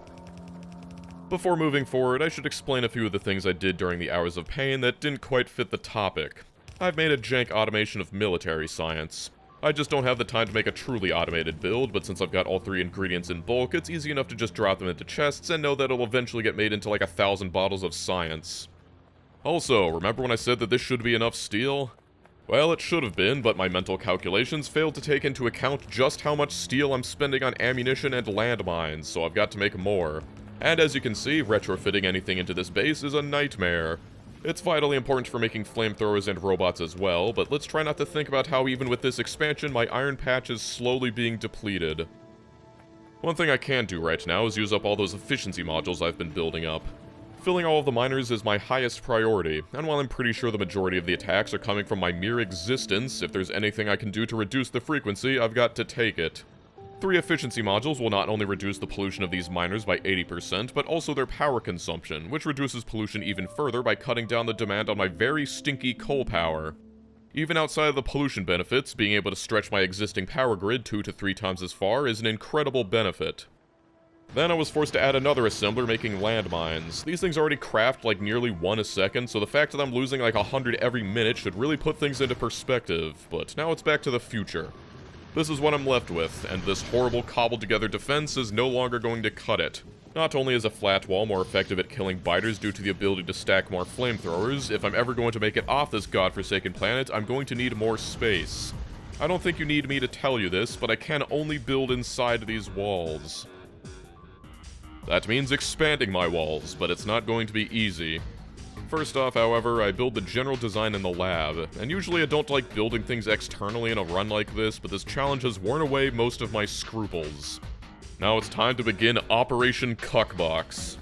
Before moving forward, I should explain a few of the things I did during the hours of pain that didn't quite fit the topic. I've made a jank automation of military science. I just don't have the time to make a truly automated build, but since I've got all 3 ingredients in bulk, it's easy enough to just drop them into chests and know that it'll eventually get made into like 1,000 bottles of science. Also, remember when I said that this should be enough steel? Well, it should have been, but my mental calculations failed to take into account just how much steel I'm spending on ammunition and landmines, so I've got to make more. And as you can see, retrofitting anything into this base is a nightmare. It's vitally important for making flamethrowers and robots as well, but let's try not to think about how even with this expansion, my iron patch is slowly being depleted. One thing I can do right now is use up all those efficiency modules I've been building up. Filling all of the miners is my highest priority, and while I'm pretty sure the majority of the attacks are coming from my mere existence, if there's anything I can do to reduce the frequency, I've got to take it. 3 efficiency modules will not only reduce the pollution of these miners by 80%, but also their power consumption, which reduces pollution even further by cutting down the demand on my very stinky coal power. Even outside of the pollution benefits, being able to stretch my existing power grid 2 to 3 times as far is an incredible benefit. Then I was forced to add another assembler making landmines. These things already craft like nearly 1 a second, so the fact that I'm losing like 100 every minute should really put things into perspective, but now it's back to the future. This is what I'm left with, and this horrible cobbled together defense is no longer going to cut it. Not only is a flat wall more effective at killing biters due to the ability to stack more flamethrowers, if I'm ever going to make it off this godforsaken planet, I'm going to need more space. I don't think you need me to tell you this, but I can only build inside these walls. That means expanding my walls, but it's not going to be easy. First off, however, I build the general design in the lab, and usually I don't like building things externally in a run like this, but this challenge has worn away most of my scruples. Now it's time to begin Operation Cuckbox.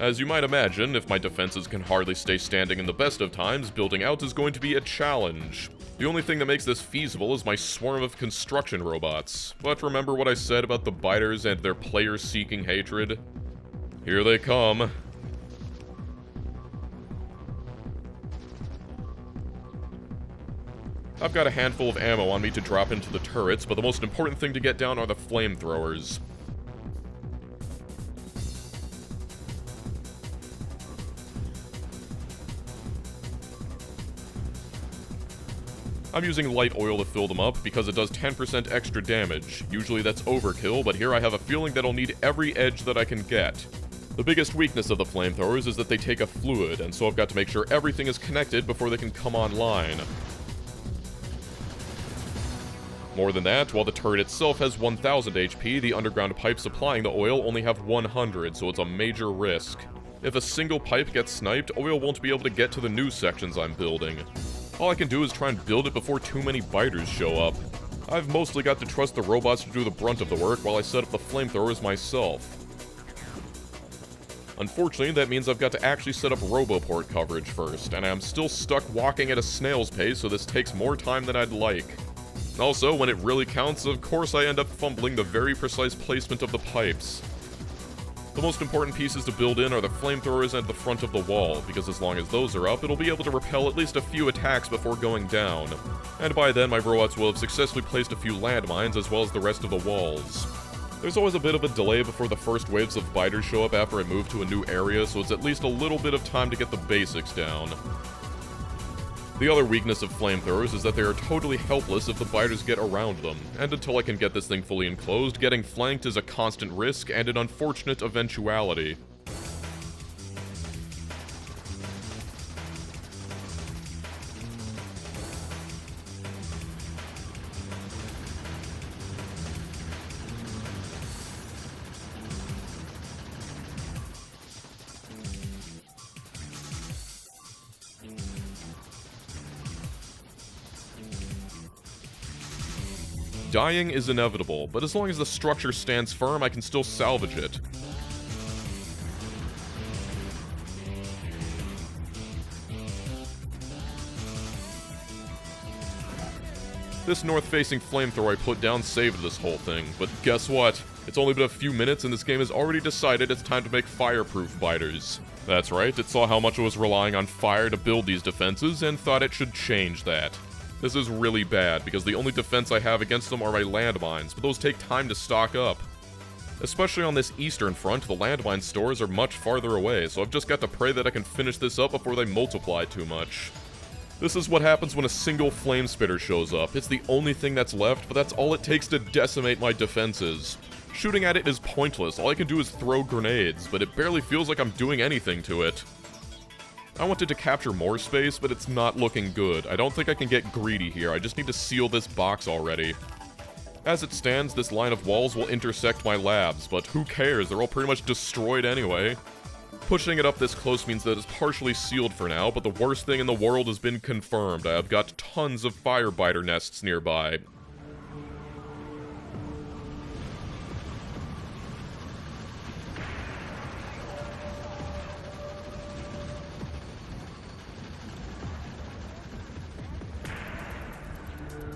As you might imagine, if my defenses can hardly stay standing in the best of times, building out is going to be a challenge. The only thing that makes this feasible is my swarm of construction robots. But remember what I said about the biters and their player-seeking hatred? Here they come. I've got a handful of ammo on me to drop into the turrets, but the most important thing to get down are the flamethrowers. I'm using light oil to fill them up because it does 10% extra damage. Usually that's overkill, but here I have a feeling that I'll need every edge that I can get. The biggest weakness of the flamethrowers is that they take a fluid, and so I've got to make sure everything is connected before they can come online. More than that, while the turret itself has 1000 HP, the underground pipes supplying the oil only have 100, so it's a major risk. If a single pipe gets sniped, oil won't be able to get to the new sections I'm building. All I can do is try and build it before too many biters show up. I've mostly got to trust the robots to do the brunt of the work while I set up the flamethrowers myself. Unfortunately, that means I've got to actually set up roboport coverage first, and I'm still stuck walking at a snail's pace, so this takes more time than I'd like. Also, when it really counts, of course I end up fumbling the very precise placement of the pipes. The most important pieces to build in are the flamethrowers and the front of the wall, because as long as those are up, it'll be able to repel at least a few attacks before going down. And by then, my robots will have successfully placed a few landmines as well as the rest of the walls. There's always a bit of a delay before the first waves of biters show up after I move to a new area, so it's at least a little bit of time to get the basics down. The other weakness of flamethrowers is that they are totally helpless if the biters get around them, and until I can get this thing fully enclosed, getting flanked is a constant risk and an unfortunate eventuality. Dying is inevitable, but as long as the structure stands firm, I can still salvage it. This north-facing flamethrower I put down saved this whole thing, but guess what? It's only been a few minutes and this game has already decided it's time to make fireproof biters. That's right, it saw how much it was relying on fire to build these defenses and thought it should change that. This is really bad, because the only defense I have against them are my landmines, but those take time to stock up. Especially on this eastern front, the landmine stores are much farther away, so I've just got to pray that I can finish this up before they multiply too much. This is what happens when a single flame spitter shows up. It's the only thing that's left, but that's all it takes to decimate my defenses. Shooting at it is pointless, all I can do is throw grenades, but it barely feels like I'm doing anything to it. I wanted to capture more space, but it's not looking good. I don't think I can get greedy here, I just need to seal this box already. As it stands, this line of walls will intersect my labs, but who cares, they're all pretty much destroyed anyway. Pushing it up this close means that it's partially sealed for now, but the worst thing in the world has been confirmed. I have got tons of firebiter nests nearby.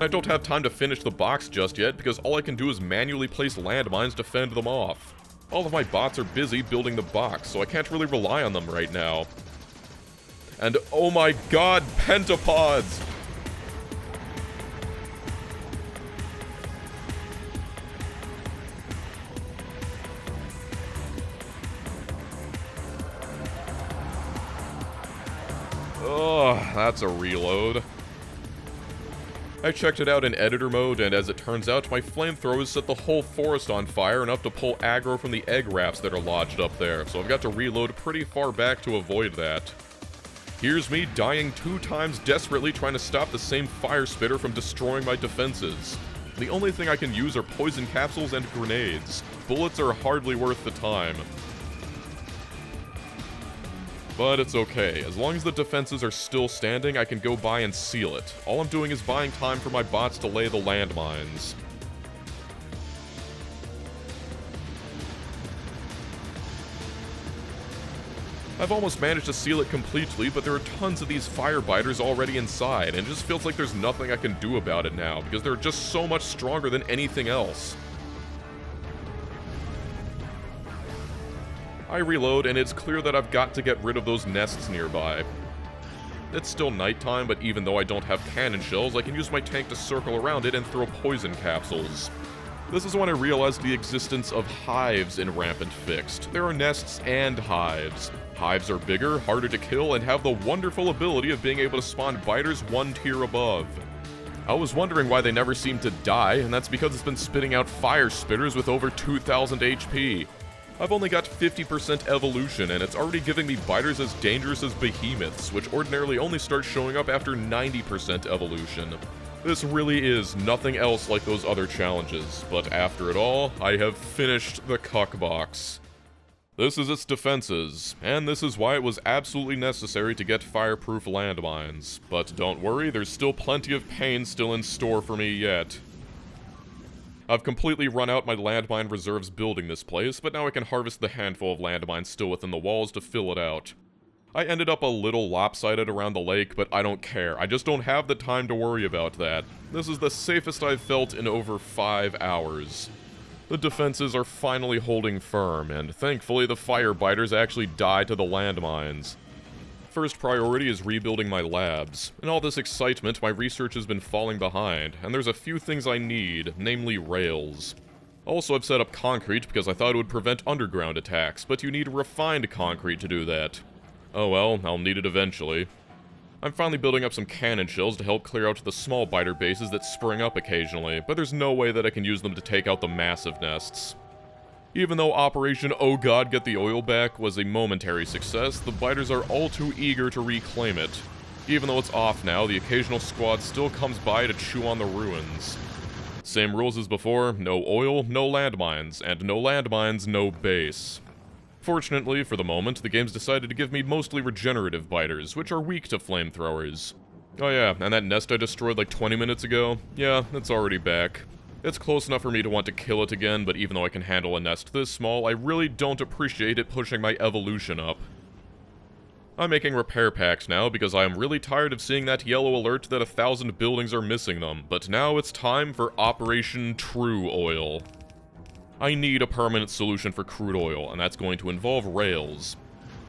I don't have time to finish the box just yet because all I can do is manually place landmines to fend them off. All of my bots are busy building the box, so I can't really rely on them right now. And oh my god, pentapods! Ugh, that's a reload. I checked it out in editor mode, and as it turns out, my flamethrowers set the whole forest on fire enough to pull aggro from the egg wraps that are lodged up there, so I've got to reload pretty far back to avoid that. Here's me dying 2 times desperately trying to stop the same fire spitter from destroying my defenses. The only thing I can use are poison capsules and grenades. Bullets are hardly worth the time. But it's okay. As long as the defenses are still standing, I can go by and seal it. All I'm doing is buying time for my bots to lay the landmines. I've almost managed to seal it completely, but there are tons of these firebiters already inside, and it just feels like there's nothing I can do about it now, because they're just so much stronger than anything else. I reload, and it's clear that I've got to get rid of those nests nearby. It's still nighttime, but even though I don't have cannon shells, I can use my tank to circle around it and throw poison capsules. This is when I realized the existence of hives in Rampant Fixed. There are nests and hives. Hives are bigger, harder to kill, and have the wonderful ability of being able to spawn biters 1 tier above. I was wondering why they never seem to die, and that's because it's been spitting out fire spitters with over 2000 HP. I've only got 50% evolution, and it's already giving me biters as dangerous as behemoths, which ordinarily only start showing up after 90% evolution. This really is nothing else like those other challenges, but after it all, I have finished the Cuckbox. This is its defenses, and this is why it was absolutely necessary to get fireproof landmines. But don't worry, there's still plenty of pain still in store for me yet. I've completely run out my landmine reserves building this place, but now I can harvest the handful of landmines still within the walls to fill it out. I ended up a little lopsided around the lake, but I don't care. I just don't have the time to worry about that. This is the safest I've felt in over 5 hours. The defenses are finally holding firm, and thankfully the firebiters actually die to the landmines. First priority is rebuilding my labs. In all this excitement, my research has been falling behind, and there's a few things I need, namely rails. Also, I've set up concrete because I thought it would prevent underground attacks, but you need refined concrete to do that. Oh well, I'll need it eventually. I'm finally building up some cannon shells to help clear out the small biter bases that spring up occasionally, but there's no way that I can use them to take out the massive nests. Even though Operation Oh God Get the Oil Back was a momentary success, the biters are all too eager to reclaim it. Even though it's off now, the occasional squad still comes by to chew on the ruins. Same rules as before, no oil, no landmines, and no landmines, no base. Fortunately, for the moment, the game's decided to give me mostly regenerative biters, which are weak to flamethrowers. Oh yeah, and that nest I destroyed like 20 minutes ago? Yeah, it's already back. It's close enough for me to want to kill it again, but even though I can handle a nest this small, I really don't appreciate it pushing my evolution up. I'm making repair packs now because I am really tired of seeing that yellow alert that 1,000 buildings are missing them, but now it's time for Operation True Oil. I need a permanent solution for crude oil, and that's going to involve rails.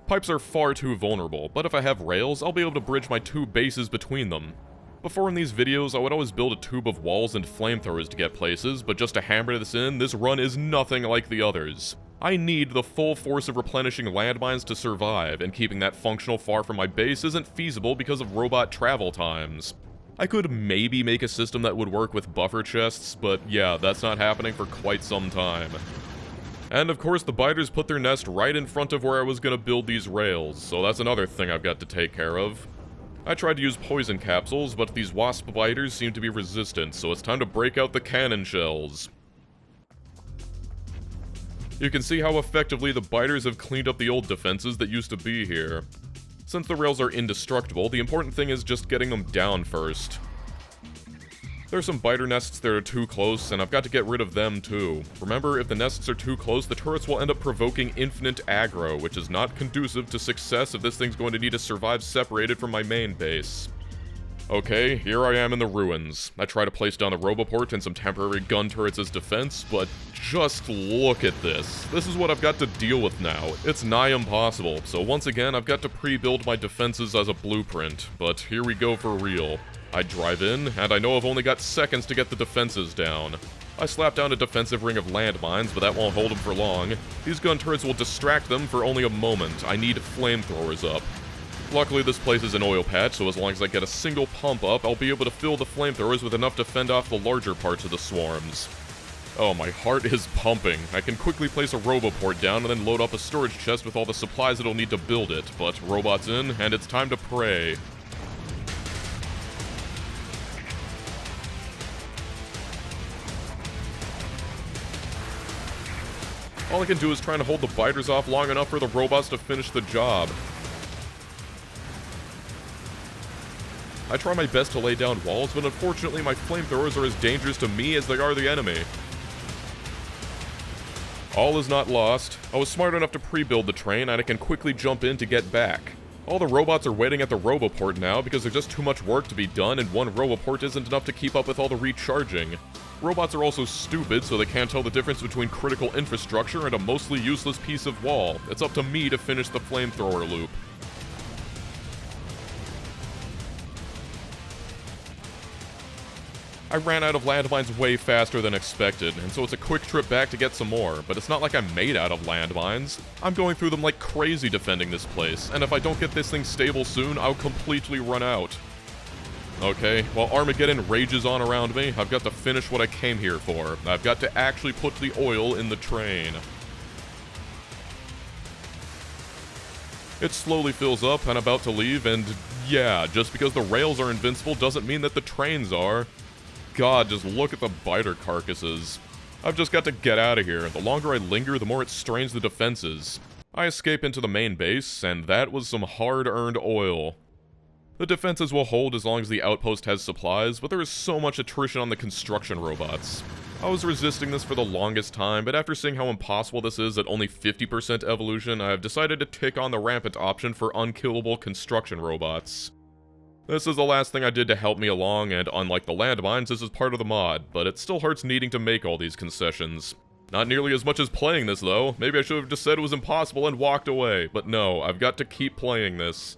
Pipes are far too vulnerable, but if I have rails, I'll be able to bridge my 2 bases between them. Before in these videos, I would always build a tube of walls and flamethrowers to get places, but just to hammer this in, this run is nothing like the others. I need the full force of replenishing landmines to survive, and keeping that functional far from my base isn't feasible because of robot travel times. I could maybe make a system that would work with buffer chests, but yeah, that's not happening for quite some time. And of course, the biters put their nest right in front of where I was gonna build these rails, so that's another thing I've got to take care of. I tried to use poison capsules, but these wasp biters seem to be resistant, so it's time to break out the cannon shells. You can see how effectively the biters have cleaned up the old defenses that used to be here. Since the rails are indestructible, the important thing is just getting them down first. There's some biter nests that are too close, and I've got to get rid of them too. Remember, if the nests are too close, the turrets will end up provoking infinite aggro, which is not conducive to success if this thing's going to need to survive separated from my main base. Okay, here I am in the ruins. I try to place down the Roboport and some temporary gun turrets as defense, but just look at this. This is what I've got to deal with now. It's nigh impossible, so once again, I've got to pre-build my defenses as a blueprint, but here we go for real. I drive in, and I know I've only got seconds to get the defenses down. I slap down a defensive ring of landmines, but that won't hold them for long. These gun turrets will distract them for only a moment. I need flamethrowers up. Luckily, this place is an oil patch, so as long as I get a single pump up, I'll be able to fill the flamethrowers with enough to fend off the larger parts of the swarms. Oh, my heart is pumping. I can quickly place a Roboport down and then load up a storage chest with all the supplies it'll need to build it, but robots in, and it's time to pray. All I can do is try to hold the biters off long enough for the robots to finish the job. I try my best to lay down walls, but unfortunately my flamethrowers are as dangerous to me as they are the enemy. All is not lost. I was smart enough to pre-build the train, and I can quickly jump in to get back. All the robots are waiting at the Roboport now because there's just too much work to be done, and one Roboport isn't enough to keep up with all the recharging. Robots are also stupid, so they can't tell the difference between critical infrastructure and a mostly useless piece of wall. It's up to me to finish the flamethrower loop. I ran out of landmines way faster than expected, and so it's a quick trip back to get some more, but it's not like I'm made out of landmines. I'm going through them like crazy defending this place, and if I don't get this thing stable soon, I'll completely run out. Okay, while Armageddon rages on around me, I've got to finish what I came here for. I've got to actually put the oil in the train. It slowly fills up, and I'm about to leave, and yeah, just because the rails are invincible doesn't mean that the trains are. God, just look at the biter carcasses. I've just got to get out of here. The longer I linger, the more it strains the defenses. I escape into the main base, and that was some hard-earned oil. The defenses will hold as long as the outpost has supplies, but there is so much attrition on the construction robots. I was resisting this for the longest time, but after seeing how impossible this is at only 50% evolution, I've decided to take on the rampant option for unkillable construction robots. This is the last thing I did to help me along, and unlike the landmines, this is part of the mod, but it still hurts needing to make all these concessions. Not nearly as much as playing this, though. Maybe I should have just said it was impossible and walked away, but no, I've got to keep playing this.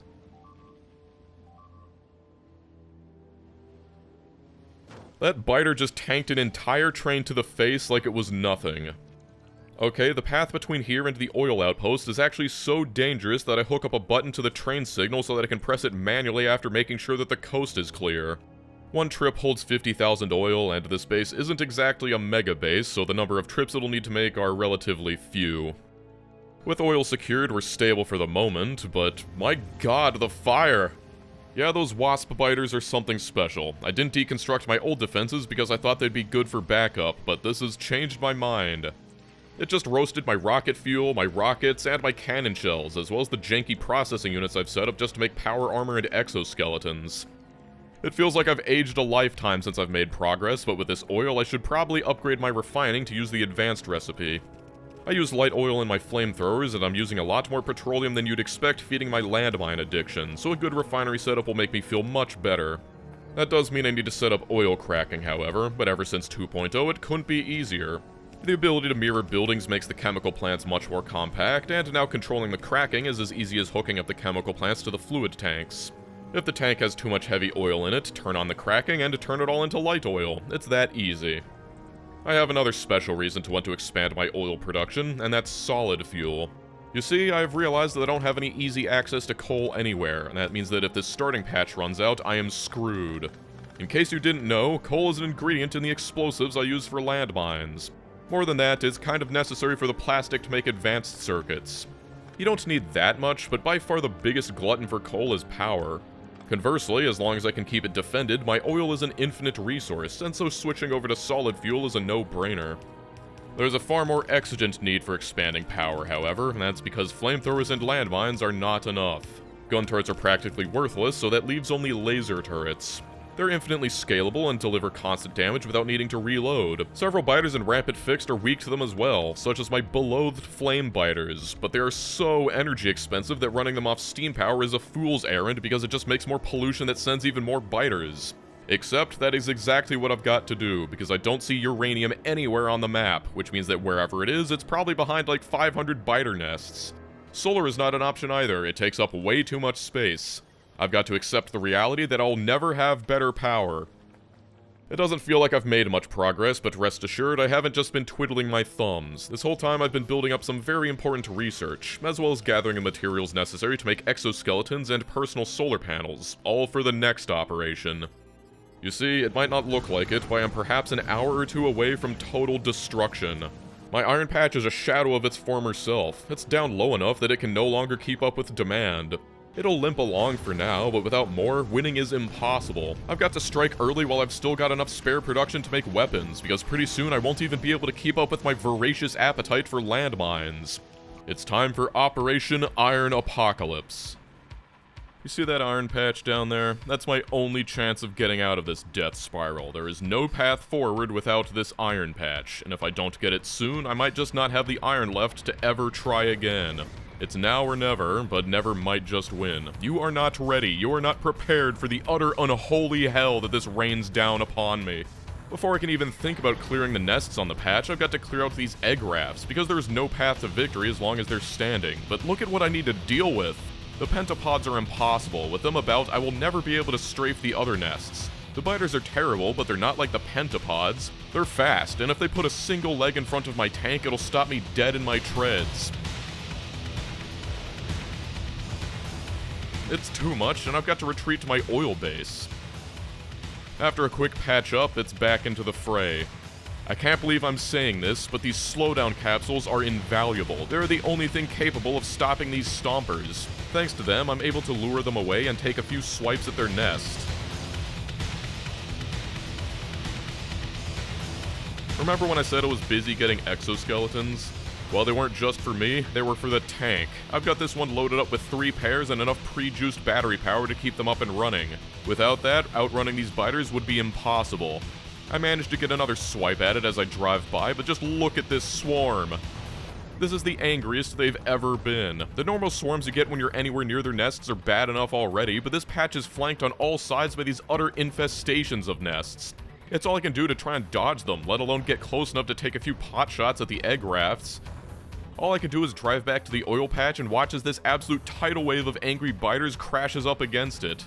That biter just tanked an entire train to the face like it was nothing. Okay, the path between here and the oil outpost is actually so dangerous that I hook up a button to the train signal so that I can press it manually after making sure that the coast is clear. One trip holds 50,000 oil, and this base isn't exactly a mega base, so the number of trips it'll need to make are relatively few. With oil secured, we're stable for the moment, but my god, the fire! Yeah, those wasp biters are something special. I didn't deconstruct my old defenses because I thought they'd be good for backup, but this has changed my mind. It just roasted my rocket fuel, my rockets, and my cannon shells, as well as the janky processing units I've set up just to make power armor and exoskeletons. It feels like I've aged a lifetime since I've made progress, but with this oil I should probably upgrade my refining to use the advanced recipe. I use light oil in my flamethrowers, and I'm using a lot more petroleum than you'd expect feeding my landmine addiction, so a good refinery setup will make me feel much better. That does mean I need to set up oil cracking, however, but ever since 2.0 it couldn't be easier. The ability to mirror buildings makes the chemical plants much more compact, and now controlling the cracking is as easy as hooking up the chemical plants to the fluid tanks. If the tank has too much heavy oil in it, turn on the cracking and turn it all into light oil. It's that easy. I have another special reason to want to expand my oil production, and that's solid fuel. You see, I've realized that I don't have any easy access to coal anywhere, and that means that if this starting patch runs out, I am screwed. In case you didn't know, coal is an ingredient in the explosives I use for landmines. More than that, it's kind of necessary for the plastic to make advanced circuits. You don't need that much, but by far the biggest glutton for coal is power. Conversely, as long as I can keep it defended, my oil is an infinite resource, and so switching over to solid fuel is a no-brainer. There's a far more exigent need for expanding power, however, and that's because flamethrowers and landmines are not enough. Gun turrets are practically worthless, so that leaves only laser turrets. They're infinitely scalable and deliver constant damage without needing to reload. Several biters in Rampant Fixed are weak to them as well, such as my beloathed flame biters, but they are so energy expensive that running them off steam power is a fool's errand because it just makes more pollution that sends even more biters. Except that is exactly what I've got to do, because I don't see uranium anywhere on the map, which means that wherever it is, it's probably behind like 500 biter nests. Solar is not an option either, it takes up way too much space. I've got to accept the reality that I'll never have better power. It doesn't feel like I've made much progress, but rest assured I haven't just been twiddling my thumbs. This whole time I've been building up some very important research, as well as gathering the materials necessary to make exoskeletons and personal solar panels, all for the next operation. You see, it might not look like it, but I am perhaps an hour or two away from total destruction. My iron patch is a shadow of its former self. It's down low enough that it can no longer keep up with demand. It'll limp along for now, but without more, winning is impossible. I've got to strike early while I've still got enough spare production to make weapons, because pretty soon I won't even be able to keep up with my voracious appetite for landmines. It's time for Operation Iron Apocalypse. You see that iron patch down there? That's my only chance of getting out of this death spiral. There is no path forward without this iron patch, and if I don't get it soon, I might just not have the iron left to ever try again. It's now or never, but never might just win. You are not ready. You are not prepared for the utter unholy hell that this rains down upon me. Before I can even think about clearing the nests on the patch, I've got to clear out these egg rafts, because there is no path to victory as long as they're standing. But look at what I need to deal with. The pentapods are impossible. With them about, I will never be able to strafe the other nests. The biters are terrible, but they're not like the pentapods. They're fast, and if they put a single leg in front of my tank, it'll stop me dead in my treads. It's too much, and I've got to retreat to my oil base. After a quick patch up, it's back into the fray. I can't believe I'm saying this, but these slowdown capsules are invaluable. They're the only thing capable of stopping these stompers. Thanks to them, I'm able to lure them away and take a few swipes at their nest. Remember when I said I was busy getting exoskeletons? Well, they weren't just for me, they were for the tank. I've got this one loaded up with 3 pairs and enough pre-juiced battery power to keep them up and running. Without that, outrunning these biters would be impossible. I managed to get another swipe at it as I drive by, but just look at this swarm. This is the angriest they've ever been. The normal swarms you get when you're anywhere near their nests are bad enough already, but this patch is flanked on all sides by these utter infestations of nests. It's all I can do to try and dodge them, let alone get close enough to take a few pot shots at the egg rafts. All I can do is drive back to the oil patch and watch as this absolute tidal wave of angry biters crashes up against it.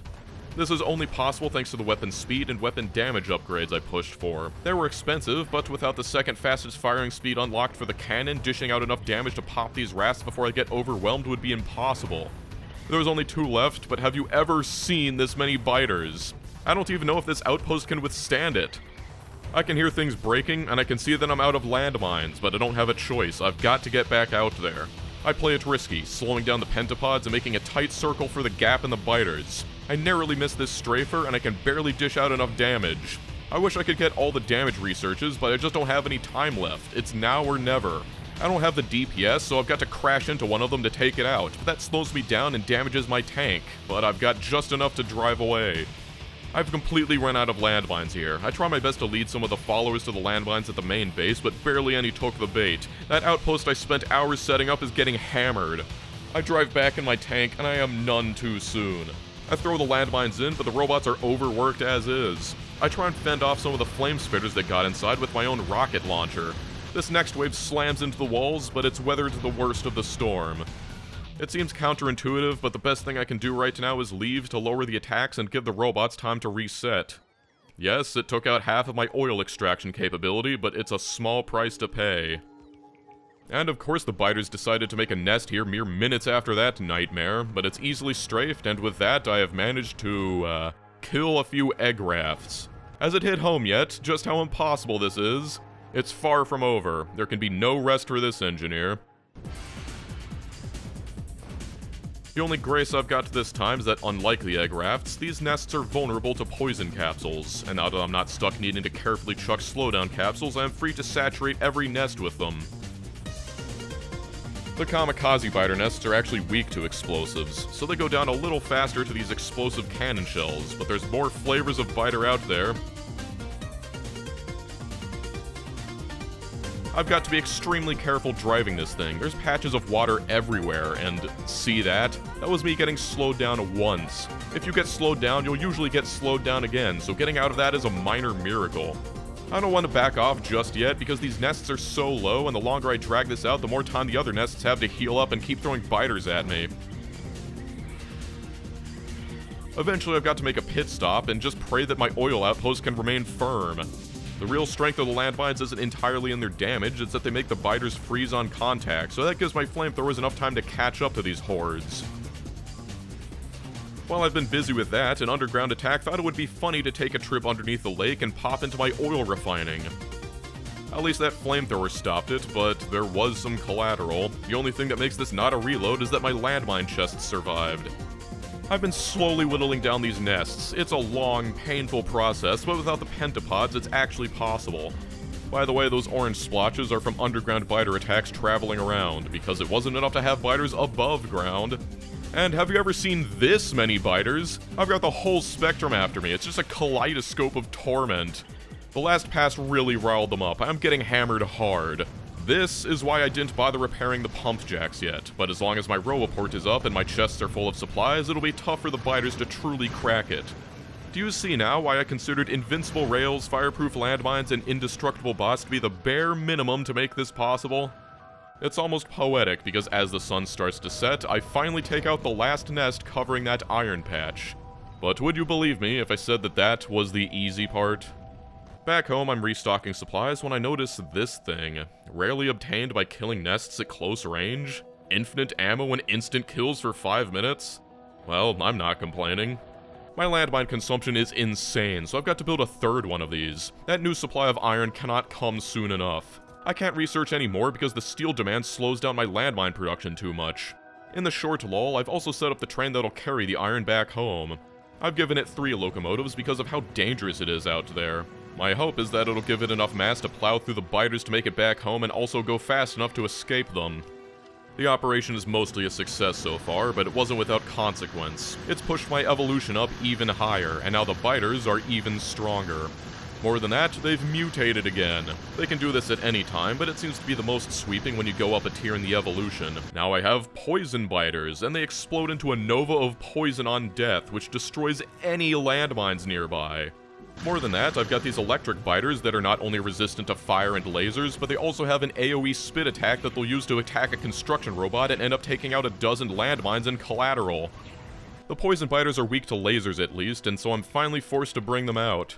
This is only possible thanks to the weapon speed and weapon damage upgrades I pushed for. They were expensive, but without the second fastest firing speed unlocked for the cannon, dishing out enough damage to pop these rafts before I get overwhelmed would be impossible. There was only 2 left, but have you ever seen this many biters? I don't even know if this outpost can withstand it. I can hear things breaking, and I can see that I'm out of landmines, but I don't have a choice. I've got to get back out there. I play it risky, slowing down the pentapods and making a tight circle for the gap in the biters. I narrowly miss this strafer, and I can barely dish out enough damage. I wish I could get all the damage researches, but I just don't have any time left. It's now or never. I don't have the DPS, so I've got to crash into one of them to take it out. But that slows me down and damages my tank, but I've got just enough to drive away. I've completely run out of landmines here. I try my best to lead some of the followers to the landmines at the main base, but barely any took the bait. That outpost I spent hours setting up is getting hammered. I drive back in my tank, and I am none too soon. I throw the landmines in, but the robots are overworked as is. I try and fend off some of the flame spitters that got inside with my own rocket launcher. This next wave slams into the walls, but it's weathered the worst of the storm. It seems counterintuitive, but the best thing I can do right now is leave to lower the attacks and give the robots time to reset. Yes, it took out half of my oil extraction capability, but it's a small price to pay. And of course the biters decided to make a nest here mere minutes after that nightmare, but it's easily strafed, and with that I have managed to, kill a few egg rafts. Has it hit home yet, just how impossible this is? It's far from over. There can be no rest for this engineer. The only grace I've got this time is that, unlike the egg rafts, these nests are vulnerable to poison capsules, and now that I'm not stuck needing to carefully chuck slowdown capsules, I am free to saturate every nest with them. The kamikaze biter nests are actually weak to explosives, so they go down a little faster to these explosive cannon shells, but there's more flavors of biter out there. I've got to be extremely careful driving this thing. There's patches of water everywhere, and see that? That was me getting slowed down once. If you get slowed down, you'll usually get slowed down again, so getting out of that is a minor miracle. I don't want to back off just yet because these nests are so low, and the longer I drag this out, the more time the other nests have to heal up and keep throwing biters at me. Eventually I've got to make a pit stop and just pray that my oil outpost can remain firm. The real strength of the landmines isn't entirely in their damage, it's that they make the biters freeze on contact, so that gives my flamethrowers enough time to catch up to these hordes. While I've been busy with that, an underground attack thought it would be funny to take a trip underneath the lake and pop into my oil refining. At least that flamethrower stopped it, but there was some collateral. The only thing that makes this not a reload is that my landmine chests survived. I've been slowly whittling down these nests. It's a long, painful process, but without the pentapods, it's actually possible. By the way, those orange splotches are from underground biter attacks traveling around, because it wasn't enough to have biters above ground. And have you ever seen this many biters? I've got the whole spectrum after me. It's just a kaleidoscope of torment. The last pass really riled them up. I'm getting hammered hard. This is why I didn't bother repairing the pump jacks yet, but as long as my roboport is up and my chests are full of supplies, it'll be tough for the biters to truly crack it. Do you see now why I considered invincible rails, fireproof landmines, and indestructible bots to be the bare minimum to make this possible? It's almost poetic, because as the sun starts to set, I finally take out the last nest covering that iron patch. But would you believe me if I said that that was the easy part? Back home, I'm restocking supplies when I notice this thing. Rarely obtained by killing nests at close range? Infinite ammo and instant kills for 5 minutes? Well, I'm not complaining. My landmine consumption is insane, so I've got to build a third one of these. That new supply of iron cannot come soon enough. I can't research anymore because the steel demand slows down my landmine production too much. In the short lull, I've also set up the train that'll carry the iron back home. I've given it 3 locomotives because of how dangerous it is out there. My hope is that it'll give it enough mass to plow through the biters to make it back home and also go fast enough to escape them. The operation is mostly a success so far, but it wasn't without consequence. It's pushed my evolution up even higher, and now the biters are even stronger. More than that, they've mutated again. They can do this at any time, but it seems to be the most sweeping when you go up a tier in the evolution. Now I have poison biters, and they explode into a nova of poison on death, which destroys any landmines nearby. More than that, I've got these electric biters that are not only resistant to fire and lasers, but they also have an AoE spit attack that they'll use to attack a construction robot and end up taking out a dozen landmines and collateral. The poison biters are weak to lasers at least, and so I'm finally forced to bring them out.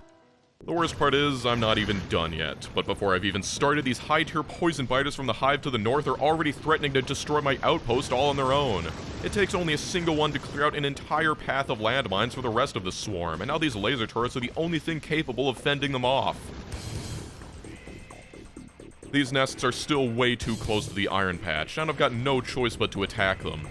The worst part is, I'm not even done yet, but before I've even started, these high-tier poison biters from the hive to the north are already threatening to destroy my outpost all on their own. It takes only a single one to clear out an entire path of landmines for the rest of the swarm, and now these laser turrets are the only thing capable of fending them off. These nests are still way too close to the iron patch, and I've got no choice but to attack them.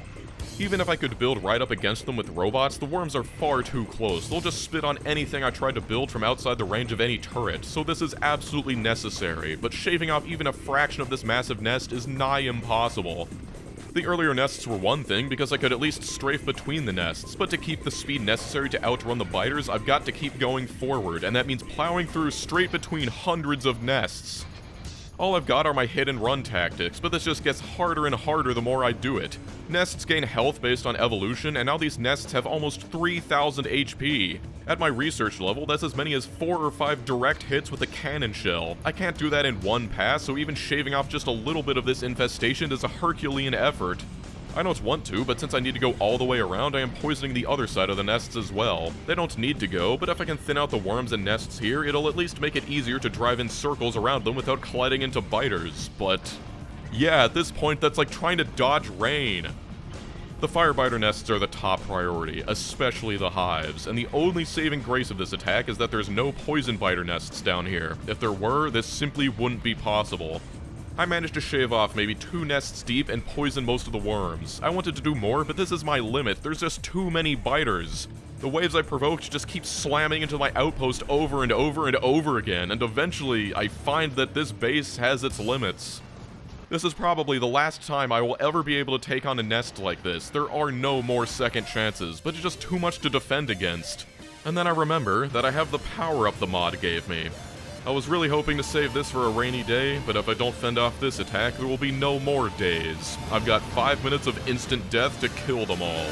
Even if I could build right up against them with robots, the worms are far too close. They'll just spit on anything I tried to build from outside the range of any turret, so this is absolutely necessary, but shaving off even a fraction of this massive nest is nigh impossible. The earlier nests were one thing because I could at least strafe between the nests, but to keep the speed necessary to outrun the biters, I've got to keep going forward, and that means plowing through straight between hundreds of nests. All I've got are my hit and run tactics, but this just gets harder and harder the more I do it. Nests gain health based on evolution, and now these nests have almost 3,000 HP. At my research level, that's as many as 4 or 5 direct hits with a cannon shell. I can't do that in one pass, so even shaving off just a little bit of this infestation is a Herculean effort. I don't want to, but since I need to go all the way around, I am poisoning the other side of the nests as well. They don't need to go, but if I can thin out the worms and nests here, it'll at least make it easier to drive in circles around them without colliding into biters. But yeah, at this point, that's like trying to dodge rain. The firebiter nests are the top priority, especially the hives, and the only saving grace of this attack is that there's no poison biter nests down here. If there were, this simply wouldn't be possible. I managed to shave off maybe 2 nests deep and poison most of the worms. I wanted to do more, but this is my limit. There's just too many biters. The waves I provoked just keep slamming into my outpost over and over and over again, and eventually I find that this base has its limits. This is probably the last time I will ever be able to take on a nest like this. There are no more second chances, but it's just too much to defend against. And then I remember that I have the power-up the mod gave me. I was really hoping to save this for a rainy day, but if I don't fend off this attack, there will be no more days. I've got 5 minutes of instant death to kill them all.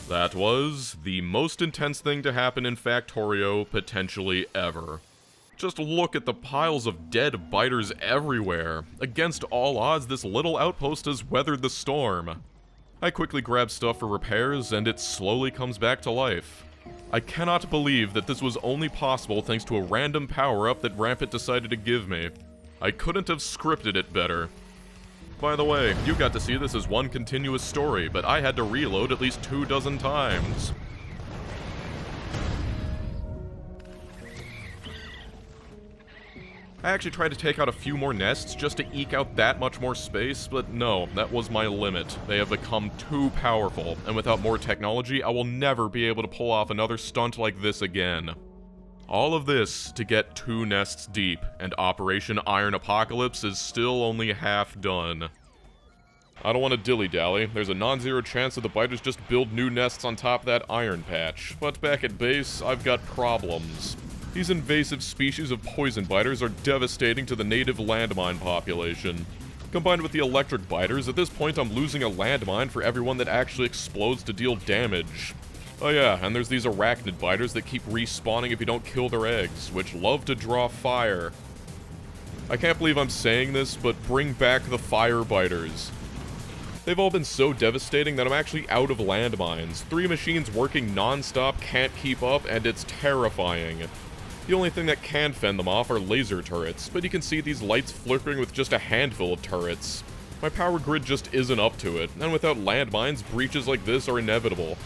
That was the most intense thing to happen in Factorio potentially ever. Just look at the piles of dead biters everywhere. Against all odds, this little outpost has weathered the storm. I quickly grab stuff for repairs, and it slowly comes back to life. I cannot believe that this was only possible thanks to a random power-up that Rampant decided to give me. I couldn't have scripted it better. By the way, you got to see this as one continuous story, but I had to reload at least 24 times. I actually tried to take out a few more nests just to eke out that much more space, but no, that was my limit. They have become too powerful, and without more technology, I will never be able to pull off another stunt like this again. All of this to get 2 nests deep, and Operation Iron Apocalypse is still only half done. I don't want to dilly-dally. There's a non-zero chance that the biters just build new nests on top of that iron patch, but back at base, I've got problems. These invasive species of poison biters are devastating to the native landmine population. Combined with the electric biters, at this point I'm losing a landmine for everyone that actually explodes to deal damage. Oh yeah, and there's these arachnid biters that keep respawning if you don't kill their eggs, which love to draw fire. I can't believe I'm saying this, but bring back the fire biters. They've all been so devastating that I'm actually out of landmines. 3 machines working non-stop can't keep up, and it's terrifying. The only thing that can fend them off are laser turrets, but you can see these lights flickering with just a handful of turrets. My power grid just isn't up to it, and without landmines, breaches like this are inevitable.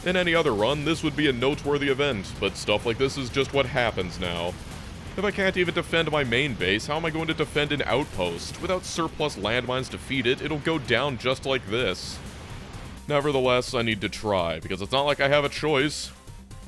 In any other run, this would be a noteworthy event, but stuff like this is just what happens now. If I can't even defend my main base, how am I going to defend an outpost? Without surplus landmines to feed it, it'll go down just like this. Nevertheless, I need to try, because it's not like I have a choice.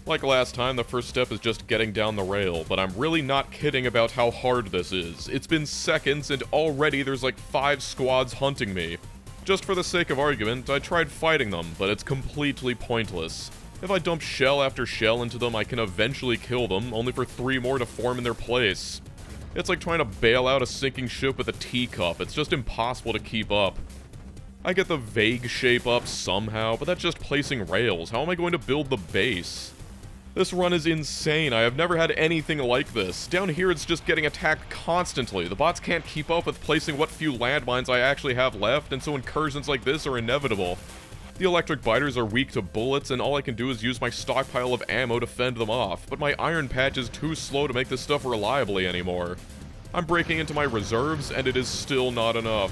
Like last time, the first step is just getting down the rail, but I'm really not kidding about how hard this is. It's been seconds, and already there's like 5 squads hunting me. Just for the sake of argument, I tried fighting them, but it's completely pointless. If I dump shell after shell into them, I can eventually kill them, only for 3 more to form in their place. It's like trying to bail out a sinking ship with a teacup. It's just impossible to keep up. I get the vague shape up somehow, but that's just placing rails. How am I going to build the base? This run is insane. I have never had anything like this. Down here, it's just getting attacked constantly. The bots can't keep up with placing what few landmines I actually have left, and so incursions like this are inevitable. The electric biters are weak to bullets, and all I can do is use my stockpile of ammo to fend them off, but my iron patch is too slow to make this stuff reliably anymore. I'm breaking into my reserves, and it is still not enough.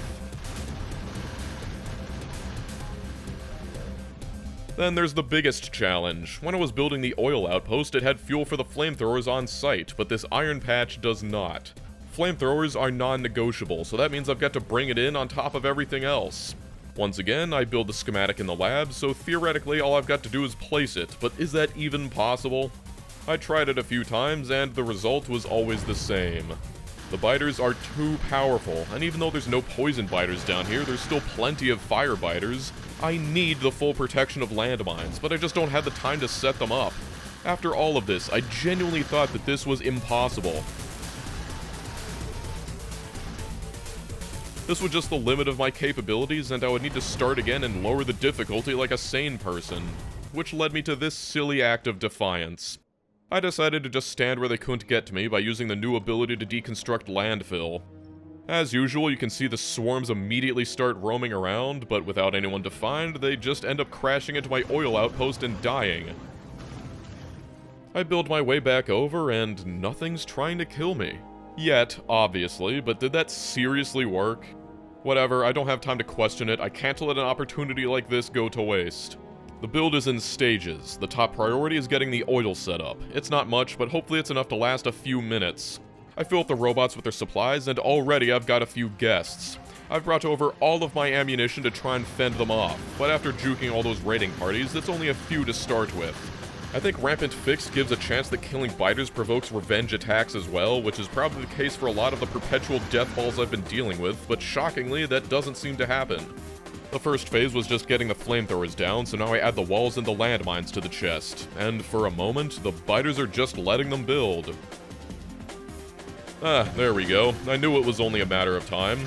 Then there's the biggest challenge. When I was building the oil outpost, it had fuel for the flamethrowers on site, but this iron patch does not. Flamethrowers are non-negotiable, so that means I've got to bring it in on top of everything else. Once again, I build the schematic in the lab, so theoretically all I've got to do is place it, but is that even possible? I tried it a few times, and the result was always the same. The biters are too powerful, and even though there's no poison biters down here, there's still plenty of fire biters. I need the full protection of landmines, but I just don't have the time to set them up. After all of this, I genuinely thought that this was impossible. This was just the limit of my capabilities, and I would need to start again and lower the difficulty like a sane person, which led me to this silly act of defiance. I decided to just stand where they couldn't get to me by using the new ability to deconstruct landfill. As usual, you can see the swarms immediately start roaming around, but without anyone to find, they just end up crashing into my oil outpost and dying. I build my way back over, and nothing's trying to kill me. Yet, obviously, but did that seriously work? Whatever, I don't have time to question it. I can't let an opportunity like this go to waste. The build is in stages. The top priority is getting the oil set up. It's not much, but hopefully it's enough to last a few minutes. I fill up the robots with their supplies, and already I've got a few guests. I've brought over all of my ammunition to try and fend them off, but after juking all those raiding parties, it's only a few to start with. I think Rampant Fix gives a chance that killing biters provokes revenge attacks as well, which is probably the case for a lot of the perpetual death balls I've been dealing with, but shockingly, that doesn't seem to happen. The first phase was just getting the flamethrowers down, so now I add the walls and the landmines to the chest, and for a moment, the biters are just letting them build. Ah, there we go. I knew it was only a matter of time.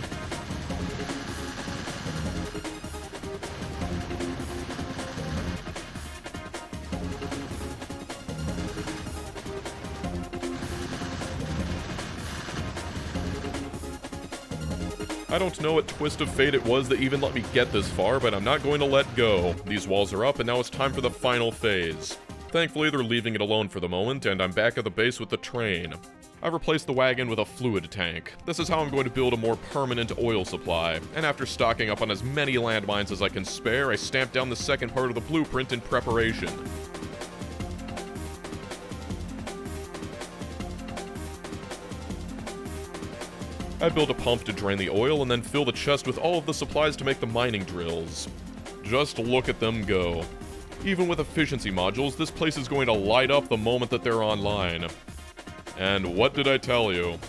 I don't know what twist of fate it was that even let me get this far, but I'm not going to let go. These walls are up, and now it's time for the final phase. Thankfully, they're leaving it alone for the moment, and I'm back at the base with the train. I've replaced the wagon with a fluid tank. This is how I'm going to build a more permanent oil supply, and after stocking up on as many landmines as I can spare, I stamp down the second part of the blueprint in preparation. I build a pump to drain the oil and then fill the chest with all of the supplies to make the mining drills. Just look at them go. Even with efficiency modules, this place is going to light up the moment that they're online. And what did I tell you?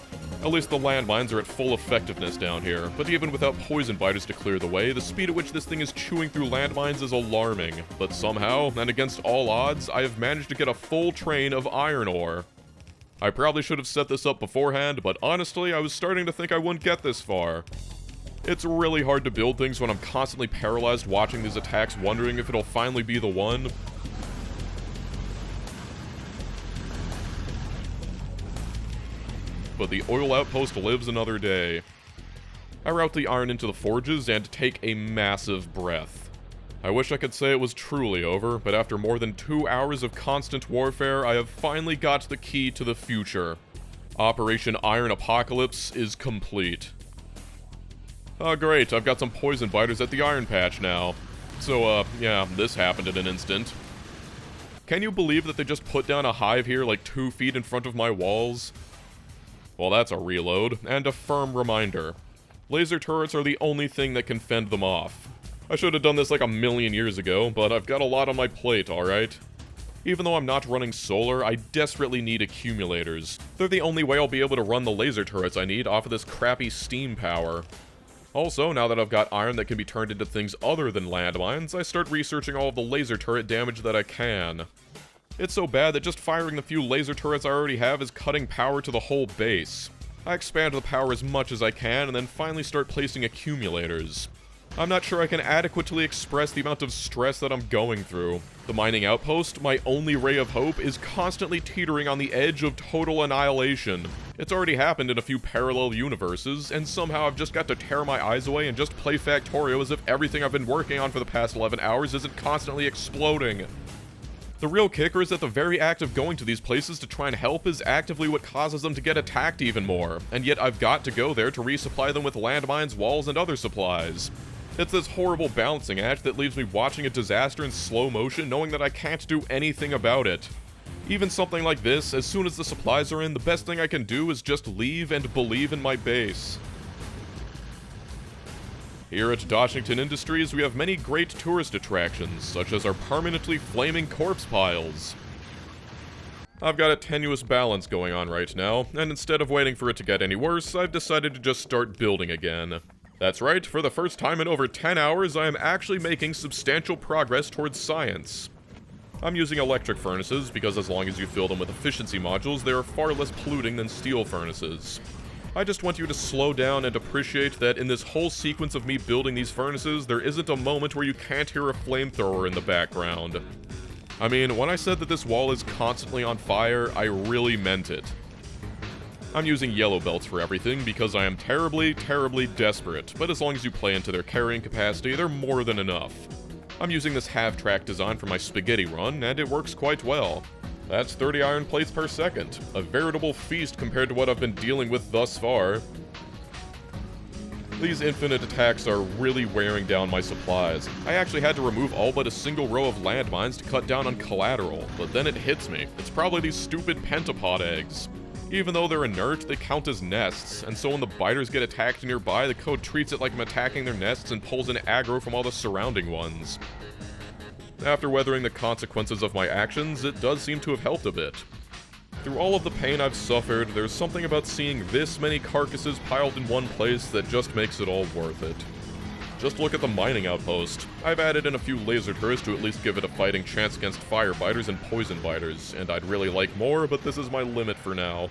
At least the landmines are at full effectiveness down here, but even without poison biters to clear the way, the speed at which this thing is chewing through landmines is alarming. But somehow, and against all odds, I have managed to get a full train of iron ore. I probably should have set this up beforehand, but honestly, I was starting to think I wouldn't get this far. It's really hard to build things when I'm constantly paralyzed watching these attacks, wondering if it'll finally be the one. But the oil outpost lives another day. I route the iron into the forges and take a massive breath. I wish I could say it was truly over, but after more than 2 hours of constant warfare, I have finally got the key to the future. Operation Iron Apocalypse is complete. Oh great, I've got some poison biters at the iron patch now. So, yeah, this happened in an instant. Can you believe that they just put down a hive here like 2 feet in front of my walls? Well, that's a reload, and a firm reminder. Laser turrets are the only thing that can fend them off. I should have done this like a million years ago, but I've got a lot on my plate, alright? Even though I'm not running solar, I desperately need accumulators. They're the only way I'll be able to run the laser turrets I need off of this crappy steam power. Also, now that I've got iron that can be turned into things other than landmines, I start researching all of the laser turret damage that I can. It's so bad that just firing the few laser turrets I already have is cutting power to the whole base. I expand the power as much as I can, and then finally start placing accumulators. I'm not sure I can adequately express the amount of stress that I'm going through. The mining outpost, my only ray of hope, is constantly teetering on the edge of total annihilation. It's already happened in a few parallel universes, and somehow I've just got to tear my eyes away and just play Factorio as if everything I've been working on for the past 11 hours isn't constantly exploding. The real kicker is that the very act of going to these places to try and help is actively what causes them to get attacked even more, and yet I've got to go there to resupply them with landmines, walls, and other supplies. It's this horrible balancing act that leaves me watching a disaster in slow motion, knowing that I can't do anything about it. Even something like this, as soon as the supplies are in, the best thing I can do is just leave and believe in my base. Here at Dodgington Industries, we have many great tourist attractions, such as our permanently flaming corpse piles. I've got a tenuous balance going on right now, and instead of waiting for it to get any worse, I've decided to just start building again. That's right, for the first time in over 10 hours, I am actually making substantial progress towards science. I'm using electric furnaces because as long as you fill them with efficiency modules, they are far less polluting than steel furnaces. I just want you to slow down and appreciate that in this whole sequence of me building these furnaces, there isn't a moment where you can't hear a flamethrower in the background. I mean, when I said that this wall is constantly on fire, I really meant it. I'm using yellow belts for everything because I am terribly, terribly desperate, but as long as you play into their carrying capacity, they're more than enough. I'm using this half-track design for my spaghetti run, and it works quite well. That's 30 iron plates per second, a veritable feast compared to what I've been dealing with thus far. These infinite attacks are really wearing down my supplies. I actually had to remove all but a single row of landmines to cut down on collateral, but then it hits me. It's probably these stupid pentapod eggs. Even though they're inert, they count as nests, and so when the biters get attacked nearby, the code treats it like I'm attacking their nests and pulls in aggro from all the surrounding ones. After weathering the consequences of my actions, it does seem to have helped a bit. Through all of the pain I've suffered, there's something about seeing this many carcasses piled in one place that just makes it all worth it. Just look at the mining outpost. I've added in a few laser turrets to at least give it a fighting chance against fire biters and poison biters, and I'd really like more, but this is my limit for now.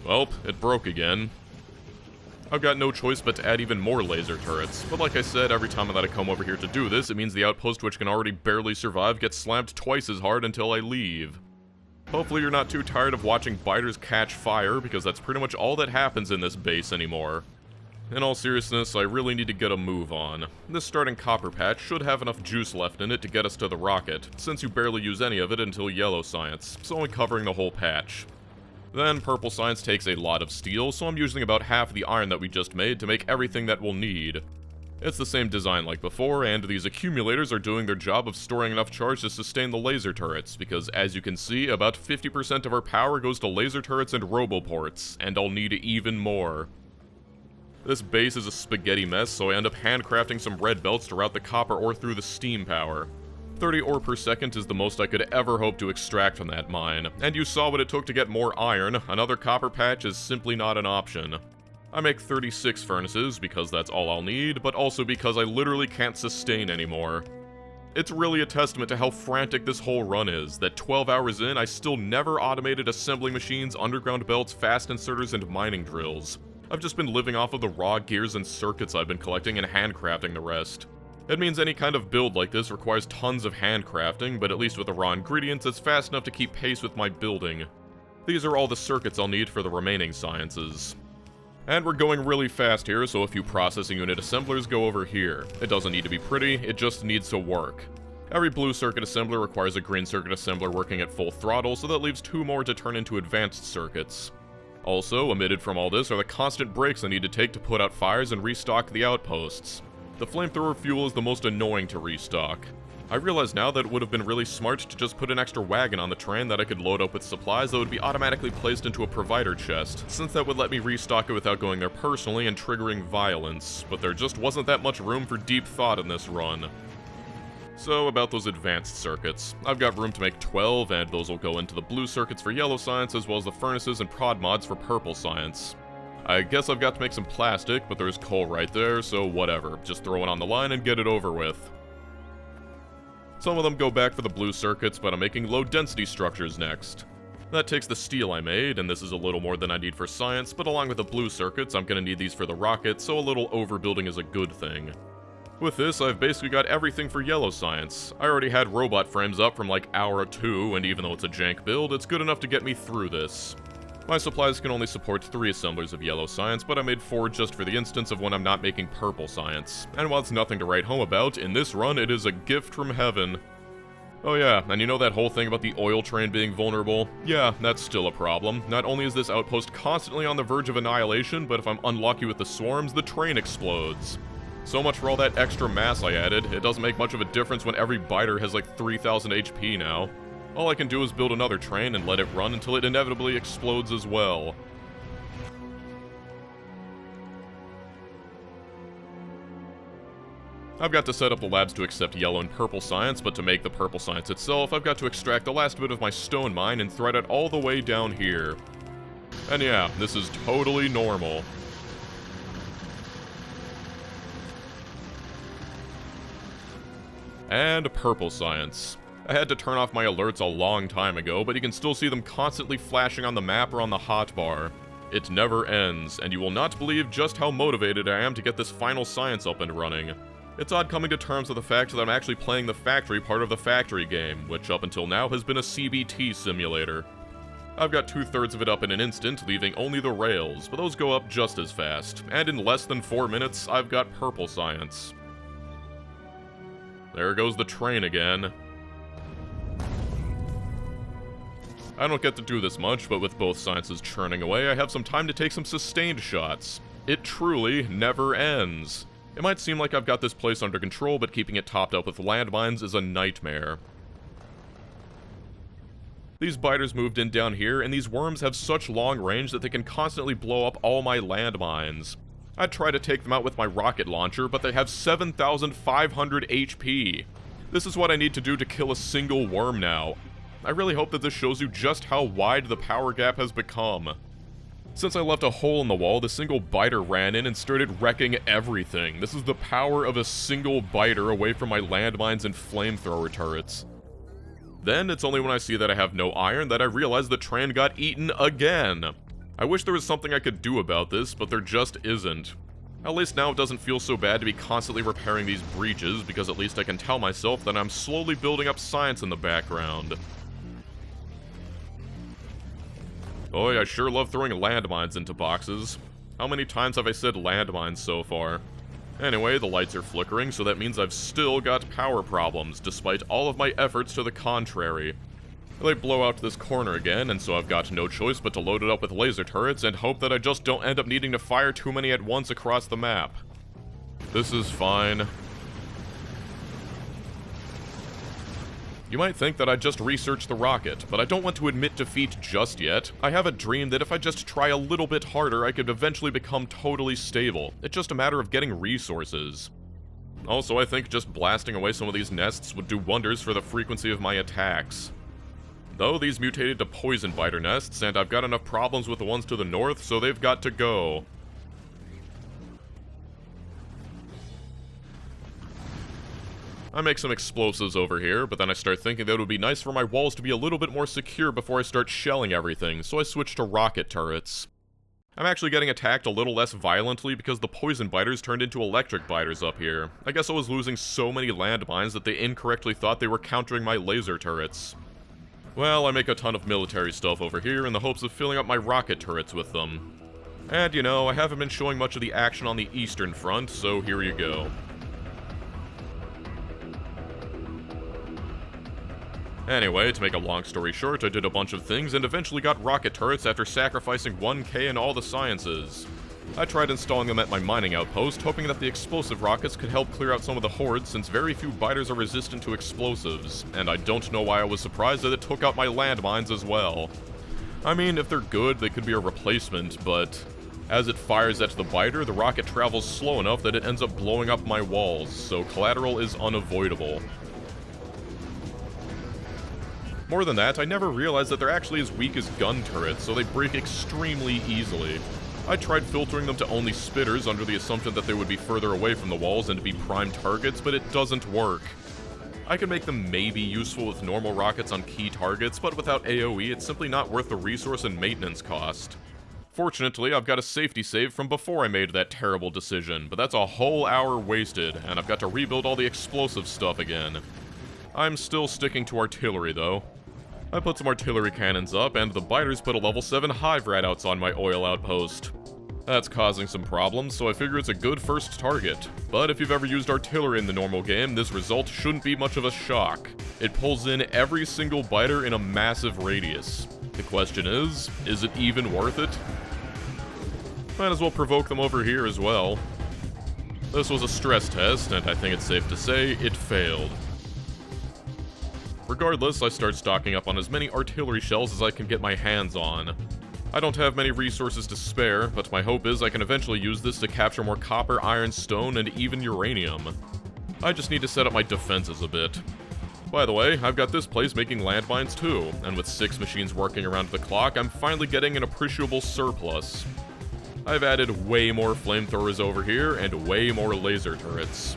Well, it broke again. I've got no choice but to add even more laser turrets, but like I said, every time that I come over here to do this, it means the outpost, which can already barely survive, gets slammed twice as hard until I leave. Hopefully you're not too tired of watching biters catch fire, because that's pretty much all that happens in this base anymore. In all seriousness, I really need to get a move on. This starting copper patch should have enough juice left in it to get us to the rocket, since you barely use any of it until yellow science, so only covering the whole patch. Then purple science takes a lot of steel, so I'm using about half the iron that we just made to make everything that we'll need. It's the same design like before, and these accumulators are doing their job of storing enough charge to sustain the laser turrets, because as you can see, about 50% of our power goes to laser turrets and roboports, and I'll need even more. This base is a spaghetti mess, so I end up handcrafting some red belts to route the copper ore through the steam power. 30 ore per second is the most I could ever hope to extract from that mine, and you saw what it took to get more iron. Another copper patch is simply not an option. I make 36 furnaces because that's all I'll need, but also because I literally can't sustain anymore. It's really a testament to how frantic this whole run is, that 12 hours in, I still never automated assembling machines, underground belts, fast inserters, and mining drills. I've just been living off of the raw gears and circuits I've been collecting and handcrafting the rest. It means any kind of build like this requires tons of handcrafting, but at least with the raw ingredients, it's fast enough to keep pace with my building. These are all the circuits I'll need for the remaining sciences. And we're going really fast here, so a few processing unit assemblers go over here. It doesn't need to be pretty, it just needs to work. Every blue circuit assembler requires a green circuit assembler working at full throttle, so that leaves 2 more to turn into advanced circuits. Also, omitted from all this are the constant breaks I need to take to put out fires and restock the outposts. The flamethrower fuel is the most annoying to restock. I realize now that it would have been really smart to just put an extra wagon on the train that I could load up with supplies that would be automatically placed into a provider chest, since that would let me restock it without going there personally and triggering violence, but there just wasn't that much room for deep thought in this run. So, about those advanced circuits. I've got room to make 12, and those will go into the blue circuits for yellow science, as well as the furnaces and prod mods for purple science. I guess I've got to make some plastic, but there's coal right there, so whatever. Just throw it on the line and get it over with. Some of them go back for the blue circuits, but I'm making low-density structures next. That takes the steel I made, and this is a little more than I need for science, but along with the blue circuits, I'm gonna need these for the rocket, so a little overbuilding is a good thing. With this, I've basically got everything for yellow science. I already had robot frames up from like hour 2, and even though it's a jank build, it's good enough to get me through this. My supplies can only support 3 assemblers of yellow science, but I made 4 just for the instance of when I'm not making purple science. And while it's nothing to write home about, in this run it is a gift from heaven. Oh yeah, and you know that whole thing about the oil train being vulnerable? Yeah, that's still a problem. Not only is this outpost constantly on the verge of annihilation, but if I'm unlucky with the swarms, the train explodes. So much for all that extra mass I added. It doesn't make much of a difference when every biter has like 3000 HP now. All I can do is build another train and let it run until it inevitably explodes as well. I've got to set up the labs to accept yellow and purple science, but to make the purple science itself, I've got to extract the last bit of my stone mine and thread it all the way down here. And yeah, this is totally normal. And purple science. I had to turn off my alerts a long time ago, but you can still see them constantly flashing on the map or on the hotbar. It never ends, and you will not believe just how motivated I am to get this final science up and running. It's odd coming to terms with the fact that I'm actually playing the factory part of the factory game, which up until now has been a CBT simulator. I've got 2/3 of it up in an instant, leaving only the rails, but those go up just as fast, and in less than 4 minutes, I've got purple science. There goes the train again. I don't get to do this much, but with both sciences churning away, I have some time to take some sustained shots. It truly never ends. It might seem like I've got this place under control, but keeping it topped up with landmines is a nightmare. These biters moved in down here, and these worms have such long range that they can constantly blow up all my landmines. I'd try to take them out with my rocket launcher, but they have 7,500 HP. This is what I need to do to kill a single worm now. I really hope that this shows you just how wide the power gap has become. Since I left a hole in the wall, the single biter ran in and started wrecking everything. This is the power of a single biter away from my landmines and flamethrower turrets. Then, it's only when I see that I have no iron that I realize the train got eaten again. I wish there was something I could do about this, but there just isn't. At least now it doesn't feel so bad to be constantly repairing these breaches, because at least I can tell myself that I'm slowly building up science in the background. Boy, I sure love throwing landmines into boxes. How many times have I said landmines so far? Anyway, the lights are flickering, so that means I've still got power problems, despite all of my efforts to the contrary. They blow out this corner again, and so I've got no choice but to load it up with laser turrets and hope that I just don't end up needing to fire too many at once across the map. This is fine. You might think that I just researched the rocket, but I don't want to admit defeat just yet. I have a dream that if I just try a little bit harder, I could eventually become totally stable. It's just a matter of getting resources. Also, I think just blasting away some of these nests would do wonders for the frequency of my attacks. Though these mutated to poison biter nests, and I've got enough problems with the ones to the north, so they've got to go. I make some explosives over here, but then I start thinking that it would be nice for my walls to be a little bit more secure before I start shelling everything, so I switch to rocket turrets. I'm actually getting attacked a little less violently because the poison biters turned into electric biters up here. I guess I was losing so many landmines that they incorrectly thought they were countering my laser turrets. Well, I make a ton of military stuff over here in the hopes of filling up my rocket turrets with them. And you know, I haven't been showing much of the action on the eastern front, so here you go. Anyway, to make a long story short, I did a bunch of things and eventually got rocket turrets after sacrificing 1K in all the sciences. I tried installing them at my mining outpost, hoping that the explosive rockets could help clear out some of the hordes since very few biters are resistant to explosives, and I don't know why I was surprised that it took out my landmines as well. I mean, if they're good, they could be a replacement, but as it fires at the biter, the rocket travels slow enough that it ends up blowing up my walls, so collateral is unavoidable. More than that, I never realized that they're actually as weak as gun turrets, so they break extremely easily. I tried filtering them to only spitters under the assumption that they would be further away from the walls and to be prime targets, but it doesn't work. I can make them maybe useful with normal rockets on key targets, but without AoE, it's simply not worth the resource and maintenance cost. Fortunately, I've got a safety save from before I made that terrible decision, but that's a whole hour wasted, and I've got to rebuild all the explosive stuff again. I'm still sticking to artillery, though. I put some artillery cannons up, and the biters put a level 7 hive ratouts on my oil outpost. That's causing some problems, so I figure it's a good first target. But if you've ever used artillery in the normal game, this result shouldn't be much of a shock. It pulls in every single biter in a massive radius. The question is it even worth it? Might as well provoke them over here as well. This was a stress test, and I think it's safe to say it failed. Regardless, I start stocking up on as many artillery shells as I can get my hands on. I don't have many resources to spare, but my hope is I can eventually use this to capture more copper, iron, stone, and even uranium. I just need to set up my defenses a bit. By the way, I've got this place making landmines too, and with 6 machines working around the clock, I'm finally getting an appreciable surplus. I've added way more flamethrowers over here, and way more laser turrets.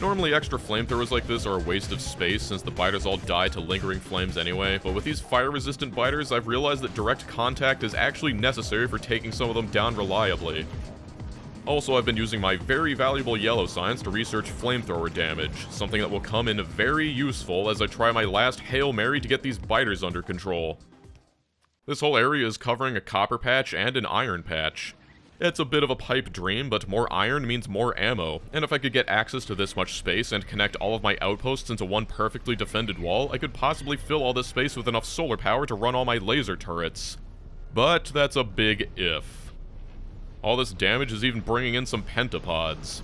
Normally extra flamethrowers like this are a waste of space since the biters all die to lingering flames anyway, but with these fire-resistant biters, I've realized that direct contact is actually necessary for taking some of them down reliably. Also, I've been using my very valuable yellow science to research flamethrower damage, something that will come in very useful as I try my last Hail Mary to get these biters under control. This whole area is covering a copper patch and an iron patch. It's a bit of a pipe dream, but more iron means more ammo, and if I could get access to this much space and connect all of my outposts into one perfectly defended wall, I could possibly fill all this space with enough solar power to run all my laser turrets. But that's a big if. All this damage is even bringing in some pentapods.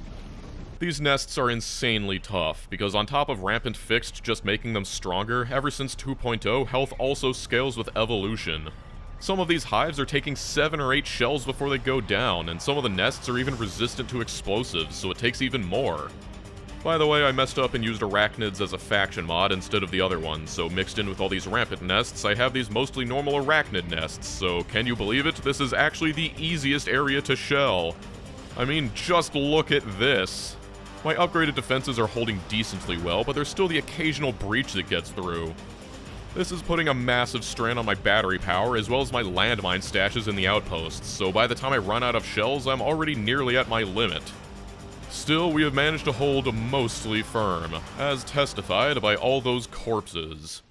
These nests are insanely tough, because on top of Rampant fixed just making them stronger, ever since 2.0, health also scales with evolution. Some of these hives are taking 7 or 8 shells before they go down, and some of the nests are even resistant to explosives, so it takes even more. By the way, I messed up and used arachnids as a faction mod instead of the other one, so mixed in with all these rampant nests, I have these mostly normal arachnid nests, so can you believe it? This is actually the easiest area to shell. I mean, just look at this. My upgraded defenses are holding decently well, but there's still the occasional breach that gets through. This is putting a massive strain on my battery power, as well as my landmine stashes in the outposts, so by the time I run out of shells, I'm already nearly at my limit. Still, we have managed to hold mostly firm, as testified by all those corpses.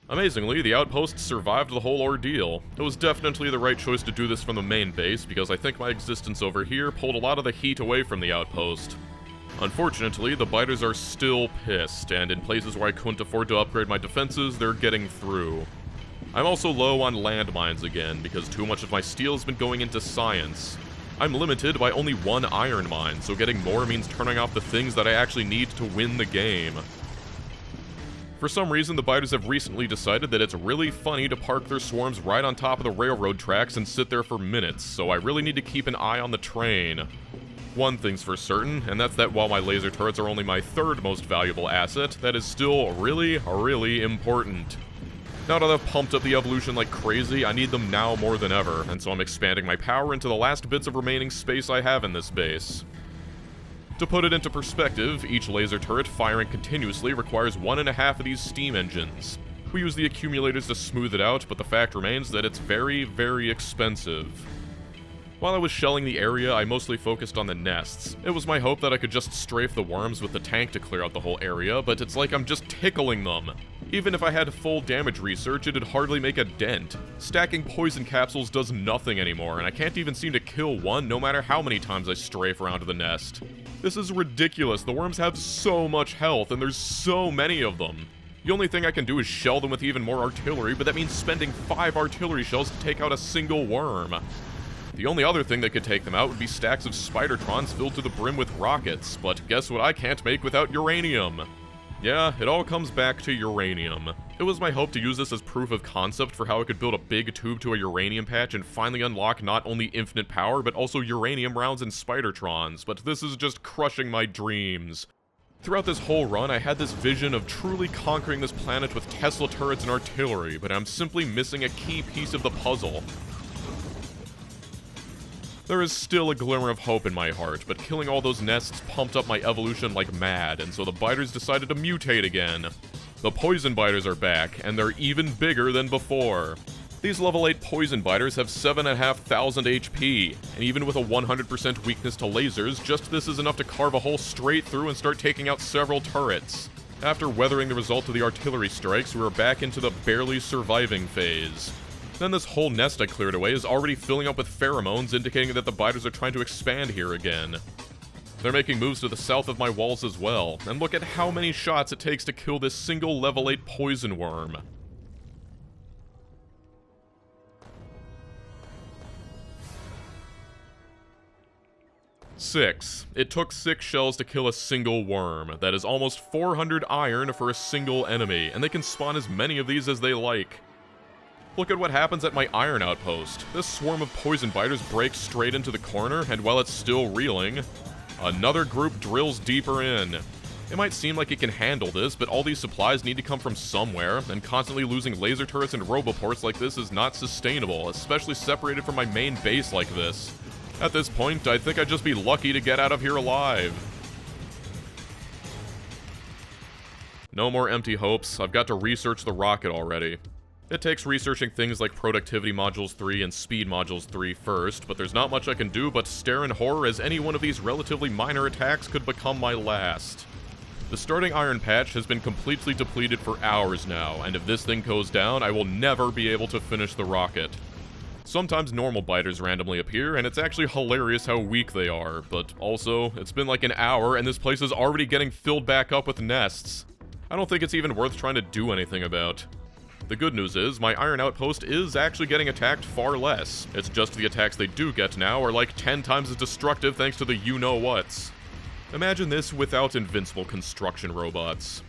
Amazingly, the outposts survived the whole ordeal. It was definitely the right choice to do this from the main base, because I think my existence over here pulled a lot of the heat away from the outpost. Unfortunately, the biters are still pissed, and in places where I couldn't afford to upgrade my defenses, they're getting through. I'm also low on landmines again, because too much of my steel has been going into science. I'm limited by only 1 iron mine, so getting more means turning off the things that I actually need to win the game. For some reason, the biters have recently decided that it's really funny to park their swarms right on top of the railroad tracks and sit there for minutes, so I really need to keep an eye on the train. One thing's for certain, and that's that while my laser turrets are only my 3rd most valuable asset, that is still really, really important. Now that I've pumped up the evolution like crazy, I need them now more than ever, and so I'm expanding my power into the last bits of remaining space I have in this base. To put it into perspective, each laser turret firing continuously requires 1.5 of these steam engines. We use the accumulators to smooth it out, but the fact remains that it's very, very expensive. While I was shelling the area, I mostly focused on the nests. It was my hope that I could just strafe the worms with the tank to clear out the whole area, but it's like I'm just tickling them. Even if I had full damage research, it'd hardly make a dent. Stacking poison capsules does nothing anymore, and I can't even seem to kill one no matter how many times I strafe around the nest. This is ridiculous. The worms have so much health, and there's so many of them. The only thing I can do is shell them with even more artillery, but that means spending 5 artillery shells to take out a single worm. The only other thing that could take them out would be stacks of Spidertrons filled to the brim with rockets, but guess what I can't make without uranium? Yeah, it all comes back to uranium. It was my hope to use this as proof of concept for how I could build a big tube to a uranium patch and finally unlock not only infinite power, but also uranium rounds and Spidertrons, but this is just crushing my dreams. Throughout this whole run, I had this vision of truly conquering this planet with Tesla turrets and artillery, but I'm simply missing a key piece of the puzzle. There is still a glimmer of hope in my heart, but killing all those nests pumped up my evolution like mad, and so the biters decided to mutate again. The poison biters are back, and they're even bigger than before. These level 8 poison biters have 7,500 HP, and even with a 100% weakness to lasers, just this is enough to carve a hole straight through and start taking out several turrets. After weathering the result of the artillery strikes, we are back into the barely surviving phase. Then this whole nest I cleared away is already filling up with pheromones, indicating that the biters are trying to expand here again. They're making moves to the south of my walls as well, and look at how many shots it takes to kill this single level 8 poison worm. It took 6 shells to kill a single worm. That is almost 400 iron for a single enemy, and they can spawn as many of these as they like. Look at what happens at my iron outpost. This swarm of poison biters breaks straight into the corner, and while it's still reeling, another group drills deeper in. It might seem like it can handle this, but all these supplies need to come from somewhere, and constantly losing laser turrets and roboports like this is not sustainable, especially separated from my main base like this. At this point, I think I'd just be lucky to get out of here alive. No more empty hopes, I've got to research the rocket already. It takes researching things like Productivity Modules 3 and Speed Modules 3 first, but there's not much I can do but stare in horror as any one of these relatively minor attacks could become my last. The starting iron patch has been completely depleted for hours now, and if this thing goes down, I will never be able to finish the rocket. Sometimes normal biters randomly appear, and it's actually hilarious how weak they are, but also, it's been like an hour and this place is already getting filled back up with nests. I don't think it's even worth trying to do anything about. The good news is, my iron outpost is actually getting attacked far less. It's just the attacks they do get now are like 10 times as destructive thanks to the you-know-whats. Imagine this without invincible construction robots.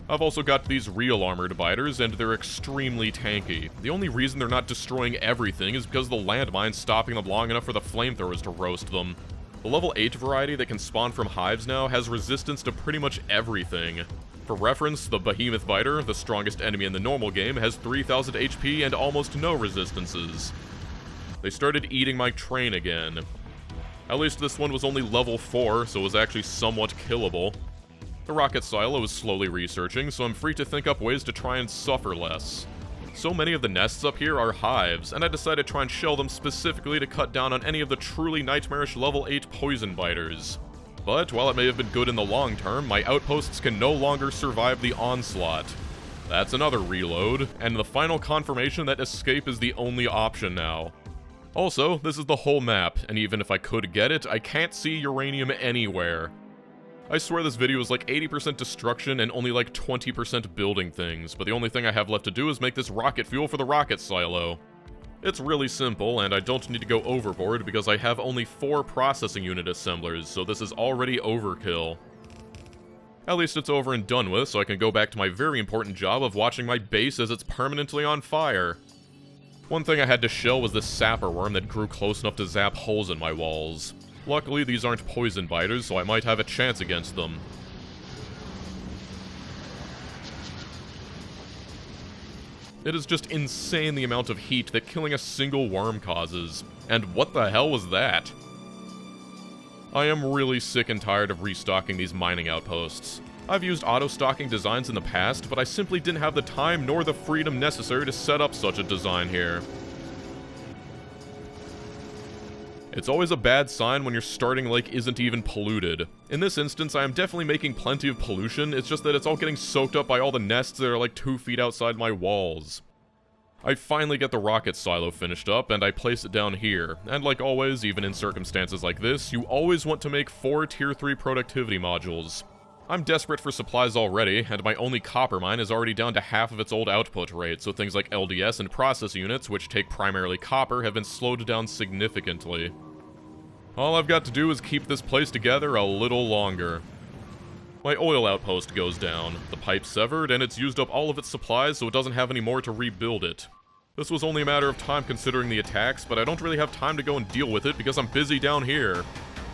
I've also got these real armored biters, and they're extremely tanky. The only reason they're not destroying everything is because the landmines stopping them long enough for the flamethrowers to roast them. The level 8 variety that can spawn from hives now has resistance to pretty much everything. For reference, the Behemoth Biter, the strongest enemy in the normal game, has 3000 HP and almost no resistances. They started eating my train again. At least this one was only level 4, so it was actually somewhat killable. The rocket silo is slowly researching, so I'm free to think up ways to try and suffer less. So many of the nests up here are hives, and I decided to try and shell them specifically to cut down on any of the truly nightmarish level 8 poison biters. But while it may have been good in the long term, my outposts can no longer survive the onslaught. That's another reload, and the final confirmation that escape is the only option now. Also, this is the whole map, and even if I could get it, I can't see uranium anywhere. I swear this video is like 80% destruction and only like 20% building things, but the only thing I have left to do is make this rocket fuel for the rocket silo. It's really simple, and I don't need to go overboard because I have only 4 processing unit assemblers, so this is already overkill. At least it's over and done with, so I can go back to my very important job of watching my base as it's permanently on fire. One thing I had to shell was this sapper worm that grew close enough to zap holes in my walls. Luckily, these aren't poison biters, so I might have a chance against them. It is just insane the amount of heat that killing a single worm causes. And what the hell was that? I am really sick and tired of restocking these mining outposts. I've used auto-stocking designs in the past, but I simply didn't have the time nor the freedom necessary to set up such a design here. It's always a bad sign when your starting lake isn't even polluted. In this instance, I am definitely making plenty of pollution, it's just that it's all getting soaked up by all the nests that are like 2 feet outside my walls. I finally get the rocket silo finished up, and I place it down here, and like always, even in circumstances like this, you always want to make 4 tier 3 productivity modules. I'm desperate for supplies already, and my only copper mine is already down to half of its old output rate, so things like LDS and process units, which take primarily copper, have been slowed down significantly. All I've got to do is keep this place together a little longer. My oil outpost goes down, the pipe's severed, and it's used up all of its supplies so it doesn't have any more to rebuild it. This was only a matter of time considering the attacks, but I don't really have time to go and deal with it because I'm busy down here.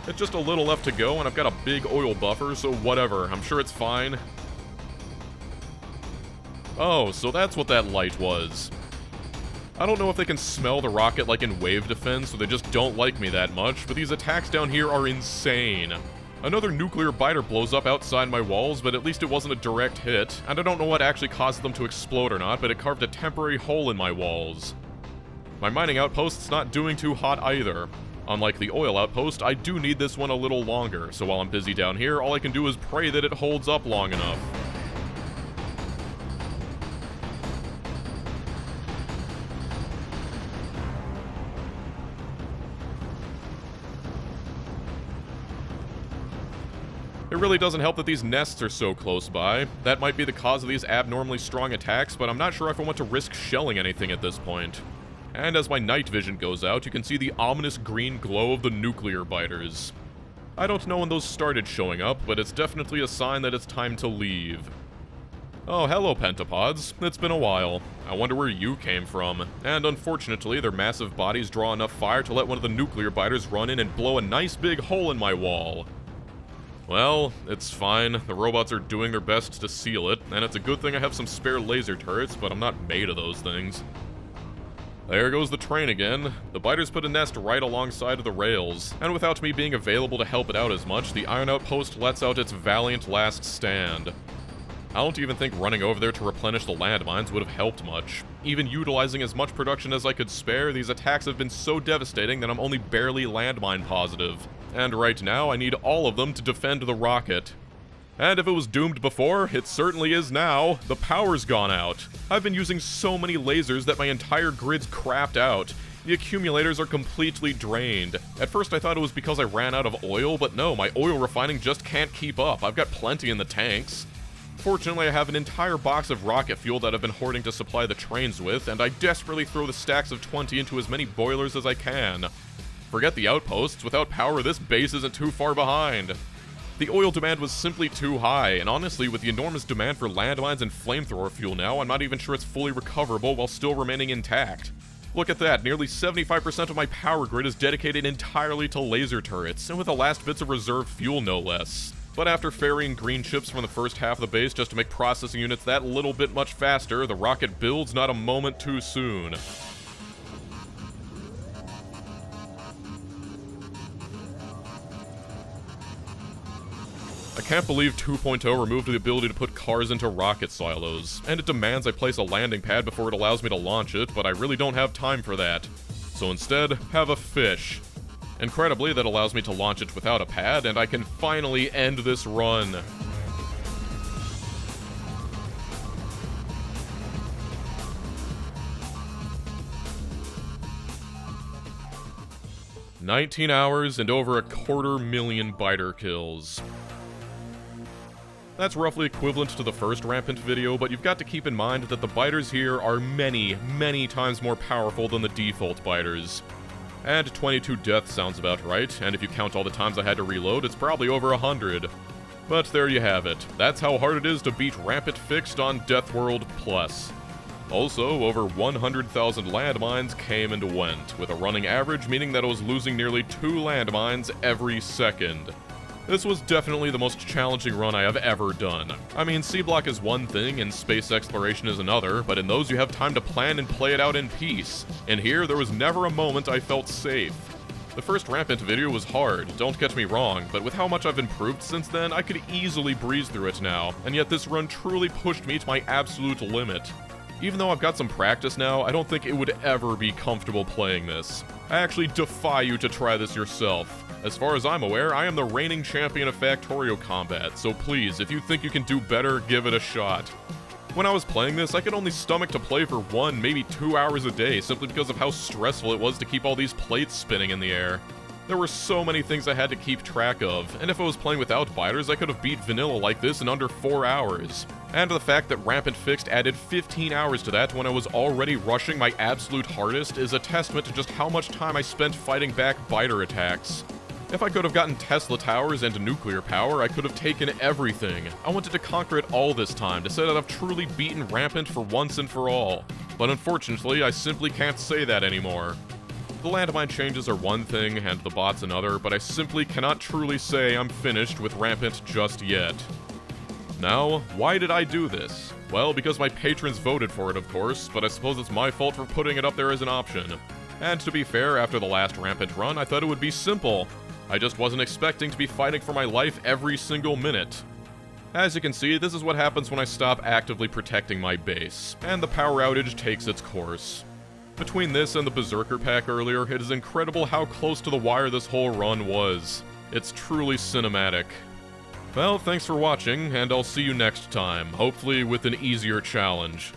It's just a little left to go, and I've got a big oil buffer, so whatever, I'm sure it's fine. Oh, so that's what that light was. I don't know if they can smell the rocket like in wave defense, or they just don't like me that much, but these attacks down here are insane. Another nuclear biter blows up outside my walls, but at least it wasn't a direct hit, and I don't know what actually caused them to explode or not, but it carved a temporary hole in my walls. My mining outpost's not doing too hot either. Unlike the oil outpost, I do need this one a little longer, so while I'm busy down here, all I can do is pray that it holds up long enough. It really doesn't help that these nests are so close by. That might be the cause of these abnormally strong attacks, but I'm not sure if I want to risk shelling anything at this point. And as my night vision goes out, you can see the ominous green glow of the nuclear biters. I don't know when those started showing up, but it's definitely a sign that it's time to leave. Oh, hello, pentapods. It's been a while. I wonder where you came from. And unfortunately, their massive bodies draw enough fire to let one of the nuclear biters run in and blow a nice big hole in my wall. Well, it's fine. The robots are doing their best to seal it, and it's a good thing I have some spare laser turrets, but I'm not made of those things. There goes the train again. The biters put a nest right alongside of the rails, and without me being available to help it out as much, the iron outpost lets out its valiant last stand. I don't even think running over there to replenish the landmines would have helped much. Even utilizing as much production as I could spare, these attacks have been so devastating that I'm only barely landmine positive. And right now, I need all of them to defend the rocket. And if it was doomed before, it certainly is now. The power's gone out. I've been using so many lasers that my entire grid's crapped out. The accumulators are completely drained. At first I thought it was because I ran out of oil, but no, my oil refining just can't keep up. I've got plenty in the tanks. Fortunately, I have an entire box of rocket fuel that I've been hoarding to supply the trains with, and I desperately throw the stacks of 20 into as many boilers as I can. Forget the outposts, without power this base isn't too far behind. The oil demand was simply too high, and honestly, with the enormous demand for landmines and flamethrower fuel now, I'm not even sure it's fully recoverable while still remaining intact. Look at that, nearly 75% of my power grid is dedicated entirely to laser turrets, and with the last bits of reserve fuel no less. But after ferrying green chips from the first half of the base just to make processing units that little bit much faster, the rocket builds not a moment too soon. I can't believe 2.0 removed the ability to put cars into rocket silos, and it demands I place a landing pad before it allows me to launch it, but I really don't have time for that. So instead, have a fish. Incredibly, that allows me to launch it without a pad, and I can finally end this run. "19 hours and over 250,000 biter kills. That's roughly equivalent to the first Rampant video, but you've got to keep in mind that the biters here are many, many times more powerful than the default biters. And 22 deaths sounds about right, and if you count all the times I had to reload, it's probably over 100. But there you have it. That's how hard it is to beat Rampant Fixed on Death World Plus. Also, over 100,000 landmines came and went, with a running average meaning that I was losing nearly 2 landmines every second. This was definitely the most challenging run I have ever done. I mean, C-Block is one thing and space exploration is another, but in those you have time to plan and play it out in peace. And here, there was never a moment I felt safe. The first Rampant video was hard, don't get me wrong, but with how much I've improved since then, I could easily breeze through it now, and yet this run truly pushed me to my absolute limit. Even though I've got some practice now, I don't think it would ever be comfortable playing this. I actually defy you to try this yourself. As far as I'm aware, I am the reigning champion of Factorio combat, so please, if you think you can do better, give it a shot. When I was playing this, I could only stomach to play for 1, maybe 2 hours a day, simply because of how stressful it was to keep all these plates spinning in the air. There were so many things I had to keep track of, and if I was playing without biters, I could have beat vanilla like this in under 4 hours. And the fact that Rampant Fixed added 15 hours to that when I was already rushing my absolute hardest is a testament to just how much time I spent fighting back biter attacks. If I could have gotten Tesla towers and nuclear power, I could have taken everything. I wanted to conquer it all this time, to say that I've truly beaten Rampant for once and for all. But unfortunately, I simply can't say that anymore. The landmine changes are one thing, and the bots another, but I simply cannot truly say I'm finished with Rampant just yet. Now, why did I do this? Well, because my patrons voted for it, of course, but I suppose it's my fault for putting it up there as an option. And to be fair, after the last Rampant run, I thought it would be simple. I just wasn't expecting to be fighting for my life every single minute. As you can see, this is what happens when I stop actively protecting my base, and the power outage takes its course. Between this and the Berserker pack earlier, it is incredible how close to the wire this whole run was. It's truly cinematic. Well, thanks for watching, and I'll see you next time, hopefully with an easier challenge.